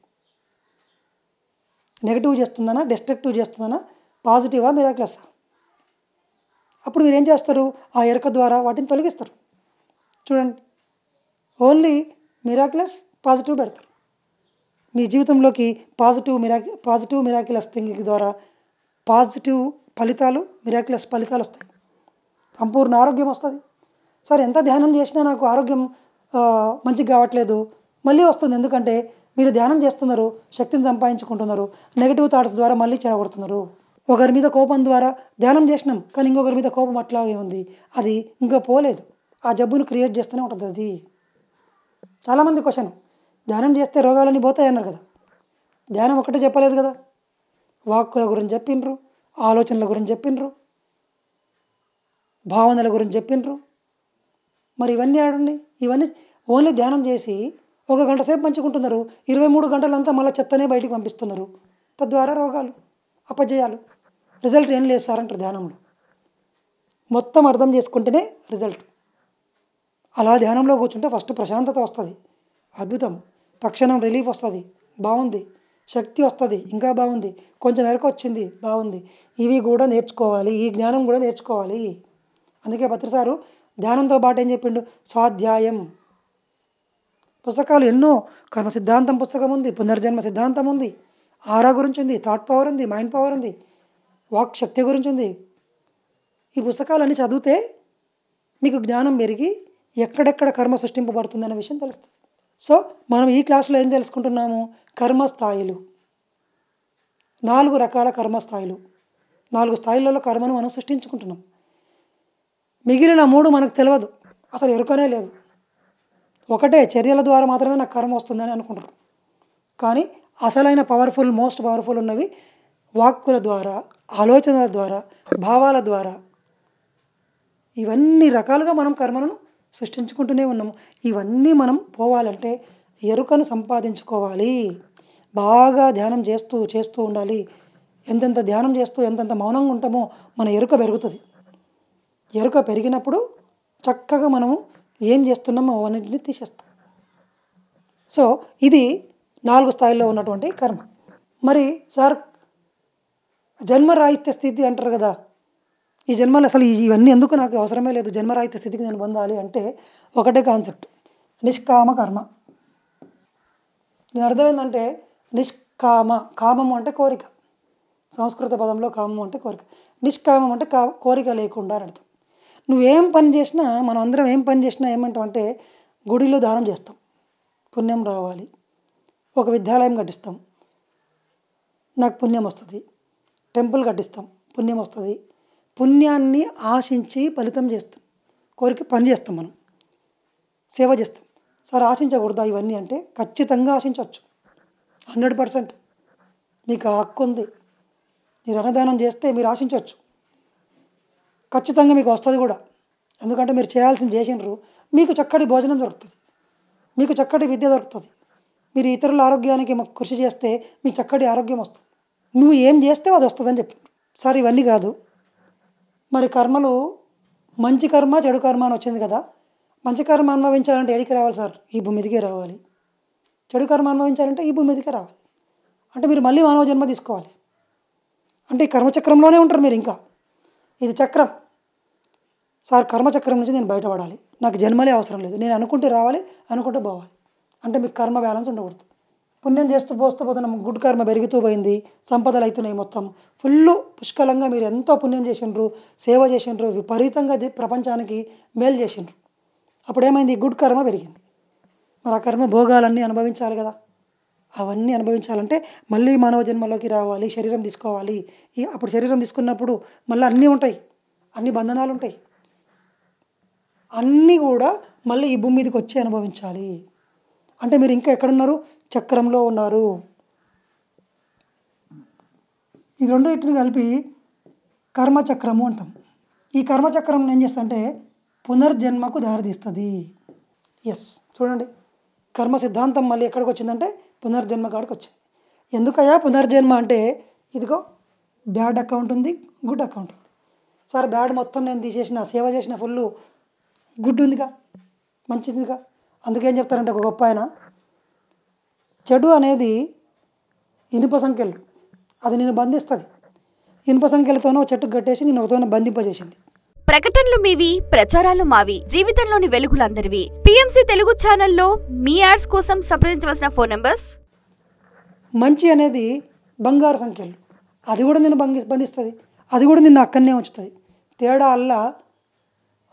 నెగిటివ్ చేస్తున్నానా, డిస్ట్రక్టివ్ చేస్తున్నానా, పాజిటివా, మిరాక్యులసా? అప్పుడు మీరు ఏం చేస్తారు? ఆ ఎరుక ద్వారా వాటిని తొలగిస్తారు. చూడండి, ఓన్లీ మిరాక్యులస్, పాజిటివ్ పెడతారు. మీ జీవితంలోకి పాజిటివ్ మిరాక్యులస్ థింకింగ్ ద్వారా పాజిటివ్ ఫలితాలు, మిరాక్యులస్ ఫలితాలు వస్తాయి. సంపూర్ణ ఆరోగ్యం వస్తుంది. సరే, ఎంత ధ్యానం చేసినా నాకు ఆరోగ్యం మంచిగా కావట్లేదు, మళ్ళీ వస్తుంది. ఎందుకంటే మీరు ధ్యానం చేస్తున్నారు, శక్తిని సంపాదించుకుంటున్నారు, నెగిటివ్ థాట్స్ ద్వారా మళ్ళీ చెడగొడుతున్నారు. ఒకరి మీద కోపం ద్వారా ధ్యానం చేసినాం, కానీ ఇంకొకరి మీద కోపం అట్లాగే ఉంది, అది ఇంకా పోలేదు. ఆ జబ్బును క్రియేట్ చేస్తూనే ఉంటుంది అది. చాలామంది క్వశ్చన్, ధ్యానం చేస్తే రోగాలన్నీ పోతాయి అన్నారు కదా. ధ్యానం ఒకటే చెప్పలేదు కదా. వాక్కుల గురించి చెప్పిండ్రు, ఆలోచనల గురించి చెప్పిండ్రు, భావనల గురించి చెప్పిండ్రు. మరి ఇవన్నీ ఆడండి. ఇవన్నీ ఓన్లీ ధ్యానం చేసి 1 గంట సేపు మంచుకుంటున్నారు, 23 గంటలంతా మళ్ళీ చెత్తనే బయటికి పంపిస్తున్నారు. తద్వారా రోగాలు, అపజయాలు. రిజల్ట్ ఏం లేదు సార్ అంటారు ధ్యానంలో. మొత్తం అర్థం చేసుకుంటేనే రిజల్ట్. అలా ధ్యానంలో కూర్చుంటే ఫస్ట్ ప్రశాంతత వస్తుంది, అద్భుతం. తక్షణం రిలీఫ్ వస్తుంది, బాగుంది. శక్తి వస్తుంది, ఇంకా బాగుంది. కొంచెం ఎరక వచ్చింది, బాగుంది. ఇవి కూడా నేర్చుకోవాలి, ఈ జ్ఞానం కూడా నేర్చుకోవాలి. అందుకే పత్రిసారు ధ్యానంతో పాటు ఏం చెప్పిండు? స్వాధ్యాయం. పుస్తకాలు ఎన్నో, కర్మ సిద్ధాంతం పుస్తకం ఉంది, పునర్జన్మ సిద్ధాంతం ఉంది, ఆరా గురించి ఉంది, థాట్ పవర్ ఉంది, మైండ్ పవర్ ఉంది, వాక్ శక్తి గురించి ఉంది. ఈ పుస్తకాలన్నీ చదివితే మీకు జ్ఞానం పెరిగి ఎక్కడెక్కడ కర్మ సృష్టింపబడుతుందనే విషయం తెలుస్తుంది. సో మనం ఈ క్లాసులో ఏం తెలుసుకుంటున్నాము? కర్మస్థాయిలు, 4 రకాల కర్మస్థాయిలు. 4 స్థాయిలలో కర్మను మనం సృష్టించుకుంటున్నాం. మిగిలిన 3 మనకు తెలియదు, అసలు ఎరుకనే లేదు. ఒకటే, చర్యల ద్వారా మాత్రమే నాకు కర్మ వస్తుందని అనుకుంటారు. కానీ అసలైన పవర్ఫుల్, మోస్ట్ పవర్ఫుల్ ఉన్నవి వాక్కుల ద్వారా, ఆలోచనల ద్వారా, భావాల ద్వారా. ఇవన్నీ రకాలుగా మనం కర్మలను సృష్టించుకుంటూనే ఉన్నాము. ఇవన్నీ మనం పోవాలంటే ఎరుకను సంపాదించుకోవాలి. బాగా ధ్యానం చేస్తూ ఉండాలి. ఎంతెంత ధ్యానం చేస్తూ ఎంతెంత మౌనంగా ఉంటామో మన ఎరుక పెరుగుతుంది. ఎరుక పెరిగినప్పుడు చక్కగా మనము ఏం చేస్తున్నామో అవన్నింటినీ తీసేస్తాం. సో ఇది 4 స్థాయిల్లో ఉన్నటువంటి కర్మ. మరి సార్ జన్మరాహిత్య స్థితి అంటారు కదా, ఈ జన్మలు అసలు ఇవన్నీ ఎందుకు, నాకు అవసరమే లేదు, జన్మరాహిత్య స్థితికి నేను పొందాలి అంటే ఒకటే కాన్సెప్ట్, నిష్కామ కర్మ. దీని అర్థం ఏంటంటే నిష్కామ, కామము అంటే కోరిక, సంస్కృత పదంలో కామము అంటే కోరిక, నిష్కామం అంటే కోరిక లేకుండా అని అర్థం. నువ్వేం పని చేసినా, మనం అందరం ఏం పని చేసినా ఏమంటామంటే గుడిలో దానం చేస్తాం, పుణ్యం రావాలి. ఒక విద్యాలయం కట్టిస్తాం, నాకు పుణ్యం వస్తుంది. టెంపుల్ కట్టిస్తాం, పుణ్యం వస్తుంది. పుణ్యాన్ని ఆశించి ఫలితం చేస్తాం, కోరిక పని చేస్తాం, మనం సేవ చేస్తాం. సార్ ఆశించకూడదా ఇవన్నీ అంటే ఖచ్చితంగా ఆశించవచ్చు. 100% మీకు ఆ హక్కు ఉంది. మీరు అన్నదానం చేస్తే మీరు ఆశించవచ్చు, ఖచ్చితంగా మీకు వస్తుంది కూడా. ఎందుకంటే మీరు చేయాల్సింది చేసినారు. మీకు చక్కటి భోజనం దొరుకుతుంది, మీకు చక్కటి విద్య దొరుకుతుంది. మీరు ఇతరుల ఆరోగ్యానికి కృషి చేస్తే మీకు చక్కటి ఆరోగ్యం వస్తుంది. నువ్వు ఏం చేస్తే అది వస్తుందని చెప్పి. సార్ ఇవన్నీ కాదు, మరి కర్మలు మంచి కర్మ చెడు కర్మ అని వచ్చింది కదా. మంచి కర్మ అనుభవించాలంటే ఏడికి రావాలి సార్? ఈ భూమి మీదకే రావాలి. చెడు కర్మ అనుభవించాలంటే ఈ భూమి మీదకే రావాలి. అంటే మీరు మళ్ళీ మానవ జన్మ తీసుకోవాలి. అంటే ఈ కర్మచక్రంలోనే ఉంటారు మీరు. ఇంకా ఇది చక్రం సార్. కర్మచక్రం నుంచి నేను బయటపడాలి, నాకు జన్మలే అవసరం లేదు, నేను అనుకుంటే రావాలి, అనుకుంటే పోవాలి. అంటే మీకు కర్మ బ్యాలెన్స్ ఉండకూడదు. పుణ్యం చేస్తూ పోతున్నాం, గుడ్ కర్మ పెరుగుతూ పోయింది, సంపదలు అవుతున్నాయి, మొత్తం ఫుల్ పుష్కలంగా మీరు ఎంతో పుణ్యం చేసిండ్రు, సేవ చేసిండ్రు, విపరీతంగా ప్రపంచానికి మేలు చేసిండ్రు. అప్పుడు ఏమైంది? గుడ్ కర్మ పెరిగింది. మరి ఆ కర్మ భోగాలన్నీ అనుభవించాలి కదా. అవన్నీ అనుభవించాలంటే మళ్ళీ మానవ జన్మలోకి రావాలి, శరీరం తీసుకోవాలి. అప్పుడు శరీరం తీసుకున్నప్పుడు మళ్ళీ అన్నీ ఉంటాయి, అన్ని బంధనాలు ఉంటాయి, అన్నీ కూడా మళ్ళీ ఈ భూమి మీదకి వచ్చి అనుభవించాలి. అంటే మీరు ఇంకా ఎక్కడున్నారు? చక్రంలో ఉన్నారు. ఈ రెండింటిని కలిపి కర్మచక్రము అంటాం. ఈ కర్మచక్రం ఏం చేస్తుందంటే పునర్జన్మకు దారితీస్తుంది. ఎస్, చూడండి, కర్మ సిద్ధాంతం మళ్ళీ ఎక్కడికి వచ్చిందంటే పునర్జన్మ కాడికి వచ్చింది. ఎందుకయ్యా పునర్జన్మ అంటే, ఇదిగో బ్యాడ్ అకౌంట్ ఉంది, గుడ్ అకౌంట్ ఉంది. సార్ బ్యాడ్ మొత్తం నేను తీసేసిన, సేవ చేసిన ఫుల్, గుడ్ ఉందిగా, మంచిదిగా. అందుకేం చెప్తారంటే ఒక గొప్ప ఆయన, చెడు అనేది ఇనుప సంఖ్యలు, అది నేను బంధిస్తుంది. ఇనుప సంఖ్యలతోనో చెట్టుకు కట్టేసి నేను ఒకతోనో బంధింపజేసింది. ప్రకటనలు మీవి, ప్రచారాలు మావి, జీవితంలోని వెలుగులందరివి. పిఎంసి తెలుగు ఛానల్లో మీ యాడ్స్ కోసం సంప్రదించవలసిన ఫోన్ నంబర్స్. మంచి అనేది బంగారు సంఖ్యలు, అది కూడా నేను బంధిస్తుంది, అది కూడా నిన్ను అక్కడనే ఉంచుతుంది. తేడా అల్లా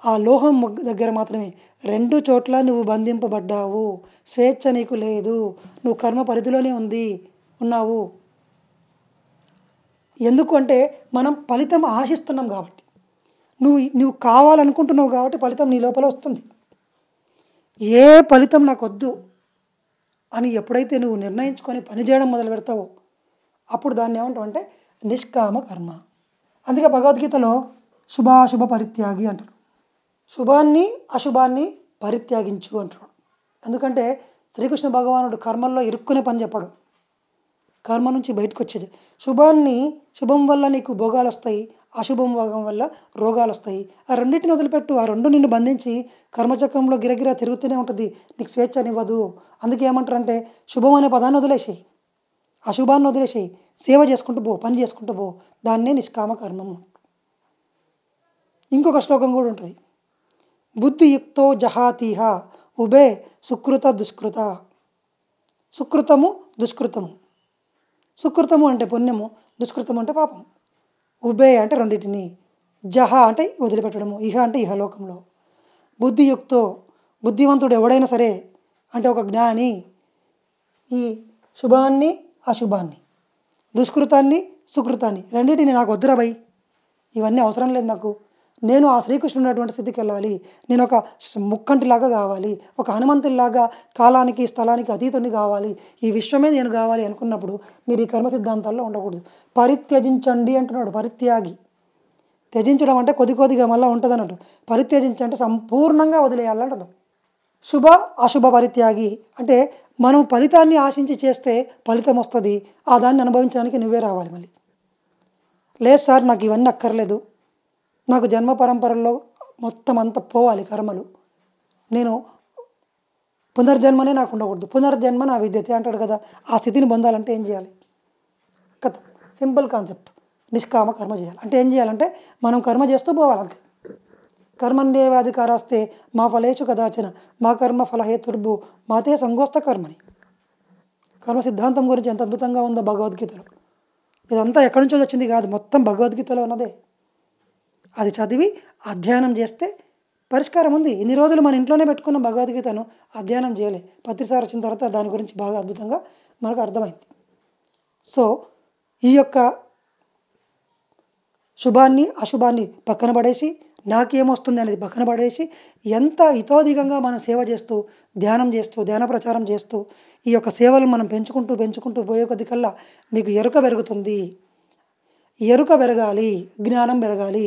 ఆ లోహం దగ్గర మాత్రమే. రెండు చోట్ల నువ్వు బంధింపబడ్డావు, స్వేచ్ఛ నీకు లేదు, నువ్వు కర్మ పరిధిలోనే ఉన్నావు. ఎందుకు అంటే మనం ఫలితం ఆశిస్తున్నాం కాబట్టి, నువ్వు కావాలనుకుంటున్నావు కాబట్టి ఫలితం నీ లోపల వస్తుంది. ఏ ఫలితం నాకు వద్దు అని ఎప్పుడైతే నువ్వు నిర్ణయించుకొని పనిచేయడం మొదలు పెడతావో అప్పుడు దాన్ని ఏమంటావు అంటే నిష్కామ కర్మ. అందుకే భగవద్గీతలో శుభాశుభ పరిత్యాగి అంటారు. శుభాన్ని అశుభాన్ని పరిత్యాగించు అంటాడు. ఎందుకంటే శ్రీకృష్ణ భగవానుడు కర్మల్లో ఇరుక్కునే పని చెప్పడు, కర్మ నుంచి బయటకు వచ్చేది. శుభం వల్ల నీకు భోగాలు వస్తాయి, అశుభం భోగం వల్ల రోగాలు వస్తాయి. ఆ రెండింటిని వదిలిపెట్టు. ఆ రెండు నిన్ను బంధించి కర్మచక్రంలో గిరగిరా తిరుగుతూనే ఉంటుంది, నీకు స్వేచ్ఛనివ్వదు. అందుకే ఏమంటారంటే శుభం అనే పదాన్ని వదిలేసేయి, అశుభాన్ని వదిలేసేయి, సేవ చేసుకుంటూ పో, పని చేసుకుంటూ పో. దాన్నే నిష్కామ కర్మము. ఇంకొక శ్లోకం కూడా ఉంటుంది, బుద్ధియుక్తో జహాతీహ ఉభే సుకృత దుష్కృత. సుకృతము దుష్కృతము. సుకృతము అంటే పుణ్యము, దుష్కృతము అంటే పాపం. ఉభే అంటే రెండింటిని, జహ అంటే వదిలిపెట్టడము, ఇహ అంటే ఇహలోకంలో. బుద్ధియుక్తో, బుద్ధివంతుడు ఎవడైనా సరే అంటే ఒక జ్ఞాని, ఈ శుభాన్ని అశుభాన్ని, దుష్కృతాన్ని సుకృతాన్ని రెండింటిని నాకు వద్దురా భయ్, ఇవన్నీ అవసరం లేదు నాకు, నేను ఆ శ్రీకృష్ణుడు ఉన్నటువంటి స్థితికి వెళ్ళాలి, నేను ఒక ముక్కంటిలాగా కావాలి, ఒక హనుమంతుడిలాగా కాలానికి స్థలానికి అతీతుని కావాలి, ఈ విశ్వమే నేను కావాలి అనుకున్నప్పుడు మీరు ఈ కర్మ సిద్ధాంతాల్లో ఉండకూడదు. పరిత్యజించండి అంటున్నాడు. పరిత్యాగి, త్యజించడం అంటే కొద్దిగా మళ్ళీ ఉంటుంది అన్నట్టు. పరిత్యజించంటే సంపూర్ణంగా వదిలేయాలంటది. శుభ అశుభ పరిత్యాగి అంటే మనం ఫలితాన్ని ఆశించి చేస్తే ఫలితం వస్తుంది, ఆ దాన్ని అనుభవించడానికి నువ్వే రావాలి. మళ్ళీ లేదు సార్ నాకు ఇవన్నీ అక్కర్లేదు, నాకు జన్మ పరంపరలో మొత్తం అంతా పోవాలి కర్మలు, నేను పునర్జన్మనే నాకు ఉండకూడదు, పునర్జన్మ నా విద్యతే అంటాడు కదా. ఆ స్థితిని పొందాలంటే ఏం చేయాలి? కథ సింపుల్ కాన్సెప్ట్, నిష్కామ కర్మ చేయాలి. అంటే ఏం చేయాలంటే మనం కర్మ చేస్తూ పోవాలంతే. కర్మణ్యేవాధికారాస్తే మా ఫలేషు కదాచన మా కర్మ ఫలహేతుర్భు మాతే సంగోస్త కర్మని. కర్మ సిద్ధాంతం గురించి ఎంత అద్భుతంగా ఉందో భగవద్గీతలో. ఇదంతా ఎక్కడి నుంచో వచ్చింది కాదు, మొత్తం భగవద్గీతలో ఉన్నదే. అది చదివి అధ్యయనం చేస్తే పరిష్కారం ఉంది. ఇన్ని రోజులు మన ఇంట్లోనే పెట్టుకున్న భగవద్గీతను అధ్యయనం చేయలే, ప్రతిసారి వచ్చిన తర్వాత దాని గురించి బాగా అద్భుతంగా మనకు అర్థమైంది. సో ఈ యొక్క శుభాన్ని అశుభాన్ని పక్కన పడేసి నాకేమొస్తుంది అనేది పక్కన పడేసి ఎంత ఇతోధికంగా మనం సేవ చేస్తూ ధ్యానం చేస్తూ ధ్యాన ప్రచారం చేస్తూ ఈ యొక్క సేవలు మనం పెంచుకుంటూ పోయే కొద్ది కల్లా మీకు ఎరుక పెరుగుతుంది. ఎరుక పెరగాలి, జ్ఞానం పెరగాలి.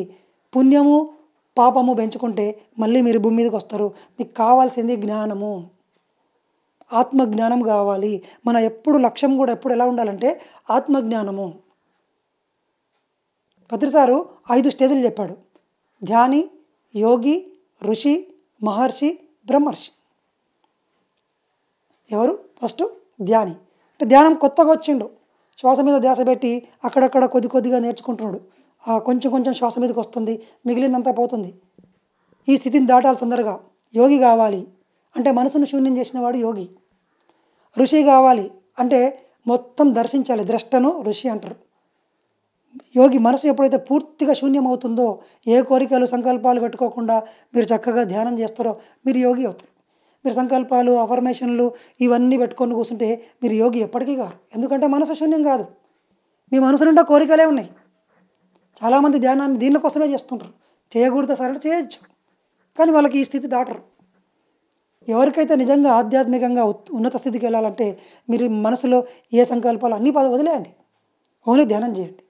పుణ్యము పాపము పెంచుకుంటే మళ్ళీ మీరు భూమి మీదకి వస్తారు. మీకు కావాల్సింది జ్ఞానము, ఆత్మజ్ఞానం కావాలి. మన ఎప్పుడు లక్ష్యం కూడా ఎప్పుడు ఎలా ఉండాలంటే ఆత్మజ్ఞానము. పత్రిసారు 5 స్టేజ్లు చెప్పాడు. ధ్యాని, యోగి, ఋషి, మహర్షి, బ్రహ్మర్షి. ఎవరు? ఫస్ట్ ధ్యాని. అంటే ధ్యానం కొత్తగా వచ్చిండు, శ్వాస మీద ధ్యాస పెట్టి అక్కడక్కడ కొద్దిగా నేర్చుకుంటున్నాడు. కొంచెం శ్వాస మీదకి వస్తుంది, మిగిలిందంతా పోతుంది. ఈ స్థితిని దాటాలి తొందరగా. యోగి కావాలి అంటే మనసును శూన్యం చేసిన వాడు యోగి. ఋషి కావాలి అంటే మొత్తం దర్శించాలి, ద్రష్టను ఋషి అంటారు. యోగి మనసు ఎప్పుడైతే పూర్తిగా శూన్యం అవుతుందో, ఏ కోరికలు సంకల్పాలు పెట్టుకోకుండా మీరు చక్కగా ధ్యానం చేస్తారో మీరు యోగి అవుతారు. మీరు సంకల్పాలు అఫర్మేషన్లు ఇవన్నీ పెట్టుకొని కూర్చుంటే మీరు యోగి ఎప్పటికీ కారు. ఎందుకంటే మనసు శూన్యం కాదు, మీ మనసు నిండా కోరికలే ఉన్నాయి. చాలామంది ధ్యానాన్ని దీనికోసమే చేస్తుంటారు. చేయకూడదు సరే చేయొచ్చు, కానీ వాళ్ళకి ఈ స్థితి దాటరు. ఎవరికైతే నిజంగా ఆధ్యాత్మికంగా ఉన్నత స్థితికి వెళ్ళాలంటే మీరు మనసులో ఏ సంకల్పాలు అన్నీ వదిలేయండి, ఓన్లీ ధ్యానం చేయండి.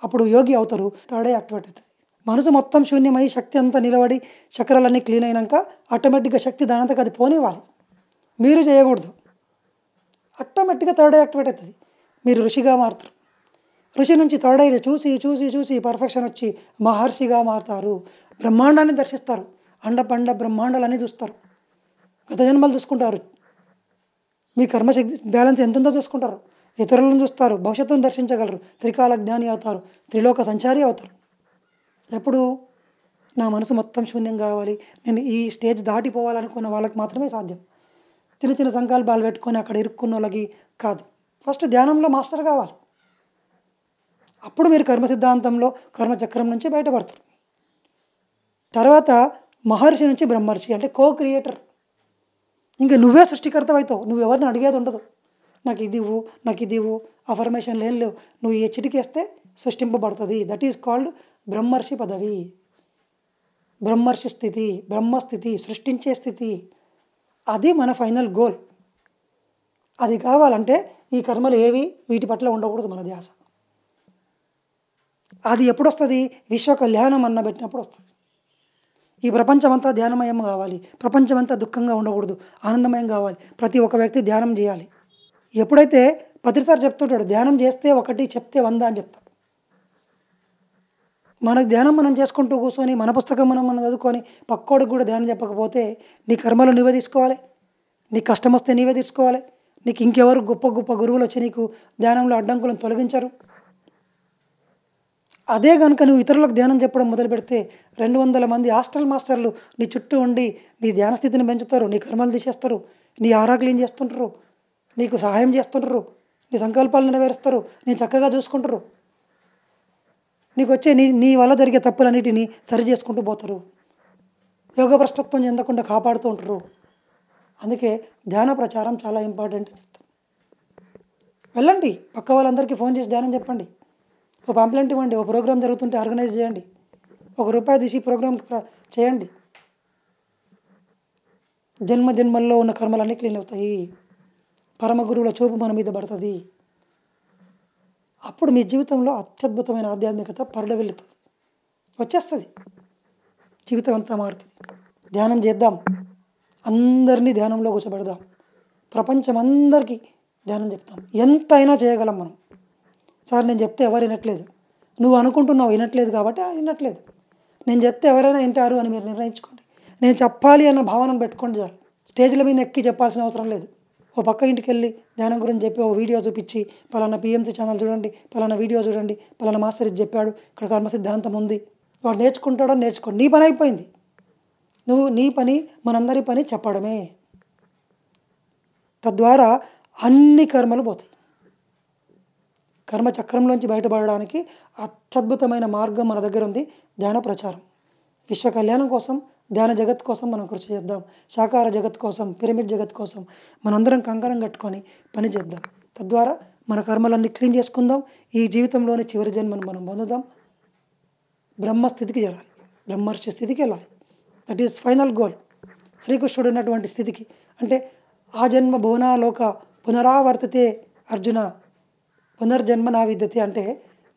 అప్పుడు యోగి అవుతారు. థర్డ్ ఐ యాక్టివేట్ అవుతుంది. మనసు మొత్తం శూన్యమై శక్తి అంతా నిలబడి చక్రాలన్నీ క్లీన్ అయినాక ఆటోమేటిక్గా శక్తి దానంతకు అది పోనివ్వాలి, మీరు చేయకూడదు. ఆటోమేటిక్గా థర్డ్ ఐ యాక్టివేట్ అవుతుంది, మీరు ఋషిగా మారుతారు. ఋషి నుంచి థర్డ్ ఐ చూసి పర్ఫెక్షన్ వచ్చి మహర్షిగా మారుతారు. బ్రహ్మాండాన్ని దర్శిస్తారు, అండ బ్రహ్మాండాలన్నీ చూస్తారు. గత జన్మలు చూసుకుంటారు, మీ కర్మశక్తి బ్యాలెన్స్ ఎంత ఉందో చూసుకుంటారు, ఇతరులను చూస్తారు, భవిష్యత్తును దర్శించగలరు, త్రికాల జ్ఞాని అవుతారు, త్రిలోక సంచారి అవుతారు. ఎప్పుడు నా మనసు మొత్తం శూన్యం కావాలి, నేను ఈ స్టేజ్ దాటిపోవాలనుకున్న వాళ్ళకి మాత్రమే సాధ్యం. చిన్న సంకల్పాలు పెట్టుకొని అక్కడ ఇరుక్కున్న వాళ్ళకి కాదు. ఫస్ట్ ధ్యానంలో మాస్టర్ కావాలి, అప్పుడు మీరు కర్మ సిద్ధాంతంలో కర్మచక్రం నుంచి బయటపడతారు. తర్వాత మహర్షి నుంచి బ్రహ్మర్షి అంటే క్రియేటర్. ఇంకా నువ్వే సృష్టికర్త అవుతావు, నువ్వు ఎవరిని అడిగేది ఉండదు. నాకు ఇది ఇవ్వు అఫర్మేషన్లు ఏం లేవు, నువ్వు ఏ చిటికేస్తే సృష్టింపబడుతుంది. దట్ ఈజ్ కాల్డ్ బ్రహ్మర్షి పదవి, బ్రహ్మర్షి స్థితి, బ్రహ్మస్థితి, సృష్టించే స్థితి. అది మన ఫైనల్ గోల్. అది కావాలంటే ఈ కర్మలు ఏవి వీటి పట్ల ఉండకూడదు మన ధ్యాస. అది ఎప్పుడు వస్తుంది? విశ్వ కళ్యాణం అన్న పెట్టినప్పుడు వస్తుంది. ఈ ప్రపంచమంతా ధ్యానమయం కావాలి, ప్రపంచమంతా దుఃఖంగా ఉండకూడదు, ఆనందమయం కావాలి. ప్రతి ఒక్క వ్యక్తి ధ్యానం చేయాలి. ఎప్పుడైతే పత్రిసారి చెప్తుంటాడు ధ్యానం చేస్తే 1 చెప్తే 100 అని చెప్తాడు. మనకు ధ్యానం మనం చేసుకుంటూ కూర్చొని మన పుస్తకం మనం చదువుకొని పక్కోడికి కూడా ధ్యానం చెప్పకపోతే నీ కర్మలు నీవే తీసుకోవాలి, నీ కష్టం వస్తే నీవే తీసుకోవాలి. నీకు ఇంకెవరు గొప్ప గురువులు వచ్చి నీకు ధ్యానంలో అడ్డంకులను తొలగించరు. అదే కనుక నువ్వు ఇతరులకు ధ్యానం చెప్పడం మొదలు పెడితే 200 మంది హాస్టల్ మాస్టర్లు నీ చుట్టూ ఉండి నీ ధ్యాన స్థితిని పెంచుతారు, నీ కర్మలు తీసేస్తారు, నీ ఆరా క్లీన్ చేస్తుంటారు, నీకు సహాయం చేస్తుంటారు, నీ సంకల్పాలు నెరవేరుస్తారు, నేను చక్కగా చూసుకుంటారు, నీకు వచ్చే నీ వల్ల జరిగే తప్పులన్నిటినీ సరి చేసుకుంటూ పోతారు, యోగ భ్రష్టత్వం చెందకుండా కాపాడుతూ ఉంటారు. అందుకే ధ్యాన ప్రచారం చాలా ఇంపార్టెంట్ అని చెప్తాను. వెళ్ళండి, పక్క వాళ్ళందరికీ ఫోన్ చేసి ధ్యానం చెప్పండి, ఒక పాంప్లెంట్ ఇవ్వండి, ఒక ప్రోగ్రామ్ జరుగుతుంటే ఆర్గనైజ్ చేయండి, ₹1 తీసి ప్రోగ్రామ్కి చేయండి. జన్మల్లో ఉన్న కర్మలన్నీ క్లీన్ అవుతాయి, పరమ గురువుల చూపు మన మీద పడుతుంది. అప్పుడు మీ జీవితంలో అత్యద్భుతమైన ఆధ్యాత్మికత పరిడవిల్లుతుంది, వచ్చేస్తుంది, జీవితం అంతా మారుతుంది. ధ్యానం చేద్దాం, అందరినీ ధ్యానంలో కూర్చోబెడదాం, ప్రపంచం అందరికీ ధ్యానం చెప్తాం. ఎంతైనా చేయగలం మనం. సార్ నేను చెప్తే ఎవరు వినట్లేదు, నువ్వు అనుకుంటున్నావు వినట్లేదు కాబట్టి వినట్లేదు. నేను చెప్తే ఎవరైనా వింటారు అని మీరు నిర్ణయించుకోండి. నేను చెప్పాలి అన్న భావనను పెట్టుకోండి చాలు. స్టేజ్ల మీద ఎక్కి చెప్పాల్సిన అవసరం లేదు. ఓ పక్క ఇంటికి వెళ్ళి ధ్యానం గురించి చెప్పి ఒక వీడియో చూపించి పలానా PMC ఛానల్ చూడండి, పలానా వీడియో చూడండి, పలానా మాస్టర్ ఇది చెప్పాడు, ఇక్కడ కర్మ సిద్ధాంతం ఉంది, వాడు నేర్చుకుంటాడో నేర్చుకోండి. నీ పని అయిపోయింది. నీ పని మనందరి పని చెప్పడమే. తద్వారా అన్ని కర్మలు పోతాయి. కర్మచక్రంలోంచి బయటపడడానికి అత్యద్భుతమైన మార్గం మన దగ్గర ఉంది, ధ్యాన ప్రచారం. విశ్వ కళ్యాణం కోసం, ధ్యాన జగత్ కోసం మనం కృషి చేద్దాం. సాకార జగత్ కోసం, పిరమిడ్ జగత్ కోసం మనందరం కంకణం కట్టుకొని పని చేద్దాం. తద్వారా మన కర్మలన్నీ క్లీన్ చేసుకుందాం. ఈ జీవితంలోని చివరి జన్మను మనం పొందుదాం. బ్రహ్మస్థితికి చేరాలి, బ్రహ్మర్షి స్థితికి వెళ్ళాలి. That is final goal. శ్రీకృష్ణుడు ఉన్నటువంటి స్థితికి అంటే ఆ జన్మ భువనాలోక పునరావర్తితే అర్జున పునర్జన్మ నా విద్యతే అంటే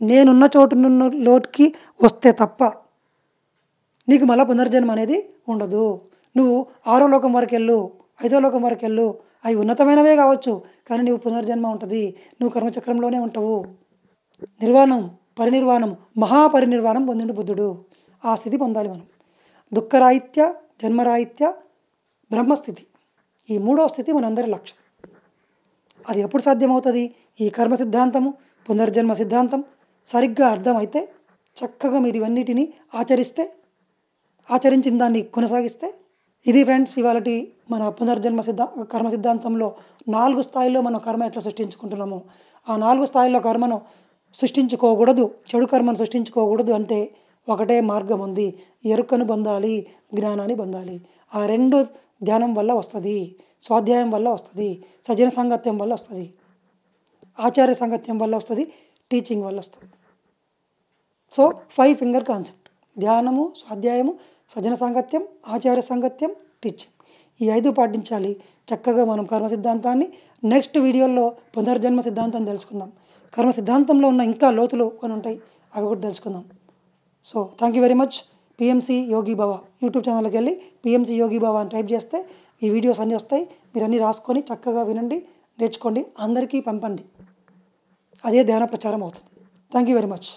నేనున్న చోటునున్న లోటుకి వస్తే తప్ప నీకు మళ్ళీ పునర్జన్మ అనేది ఉండదు. నువ్వు 6వ లోకం వరకు వెళ్ళు, 5వ లోకం వరకు వెళ్ళు, అవి ఉన్నతమైనవే కావచ్చు, కానీ నువ్వు పునర్జన్మ ఉంటుంది, నువ్వు కర్మచక్రంలోనే ఉంటావు. నిర్వాణం, పరినిర్వాణం, మహాపరినిర్వాణం పొందిండు బుద్ధుడు. ఆ స్థితి పొందాలి మనం. దుఃఖరాహిత్య, జన్మరాహిత్య, బ్రహ్మస్థితి, ఈ 3వ స్థితి మనందరి లక్ష్యం. అది ఎప్పుడు సాధ్యమవుతుంది? ఈ కర్మ సిద్ధాంతము, పునర్జన్మ సిద్ధాంతం సరిగ్గా అర్థమైతే, చక్కగా మీరు ఇవన్నిటిని ఆచరించిన దాన్ని కొనసాగిస్తే. ఇది ఫ్రెండ్స్ ఇవాళటి మన పునర్జన్మ కర్మ సిద్ధాంతంలో 4 స్థాయిల్లో మనం కర్మ ఎట్లా సృష్టించుకుంటున్నామో, ఆ 4 స్థాయిల్లో కర్మను సృష్టించుకోకూడదు, చెడు కర్మను సృష్టించుకోకూడదు అంటే ఒకటే మార్గం ఉంది. ఎరుకను పొందాలి, జ్ఞానాన్ని పొందాలి. ఆ 2 ధ్యానం వల్ల వస్తుంది, స్వాధ్యాయం వల్ల వస్తుంది, సజ్జన సాంగత్యం వల్ల వస్తుంది, ఆచార్య సాంగత్యం వల్ల వస్తుంది, టీచింగ్ వల్ల వస్తుంది. సో 5 ఫింగర్ కాన్సెప్ట్: ధ్యానము, స్వాధ్యాయము, సజ్జన సాంగత్యం, ఆచార్య సాంగత్యం, టీచింగ్. ఈ 5 పాటించాలి. చక్కగా మనం కర్మ సిద్ధాంతాన్ని నెక్స్ట్ వీడియోలో పునర్జన్మ సిద్ధాంతం తెలుసుకుందాం. కర్మ సిద్ధాంతంలో ఉన్న ఇంకా లోతులు కొన్ని ఉంటాయి, అవి కూడా తెలుసుకుందాం. So thank you very much. PMC Yogi Baba YouTube ఛానల్కి వెళ్ళి పిఎంసి యోగి బాబా అని టైప్ చేస్తే ఈ వీడియోస్ అన్నీ వస్తాయి. మీరు అన్నీ రాసుకొని చక్కగా వినండి, నేర్చుకోండి, అందరికీ పంపండి. అదే ధ్యాన ప్రచారం అవుతుంది. Thank you very much.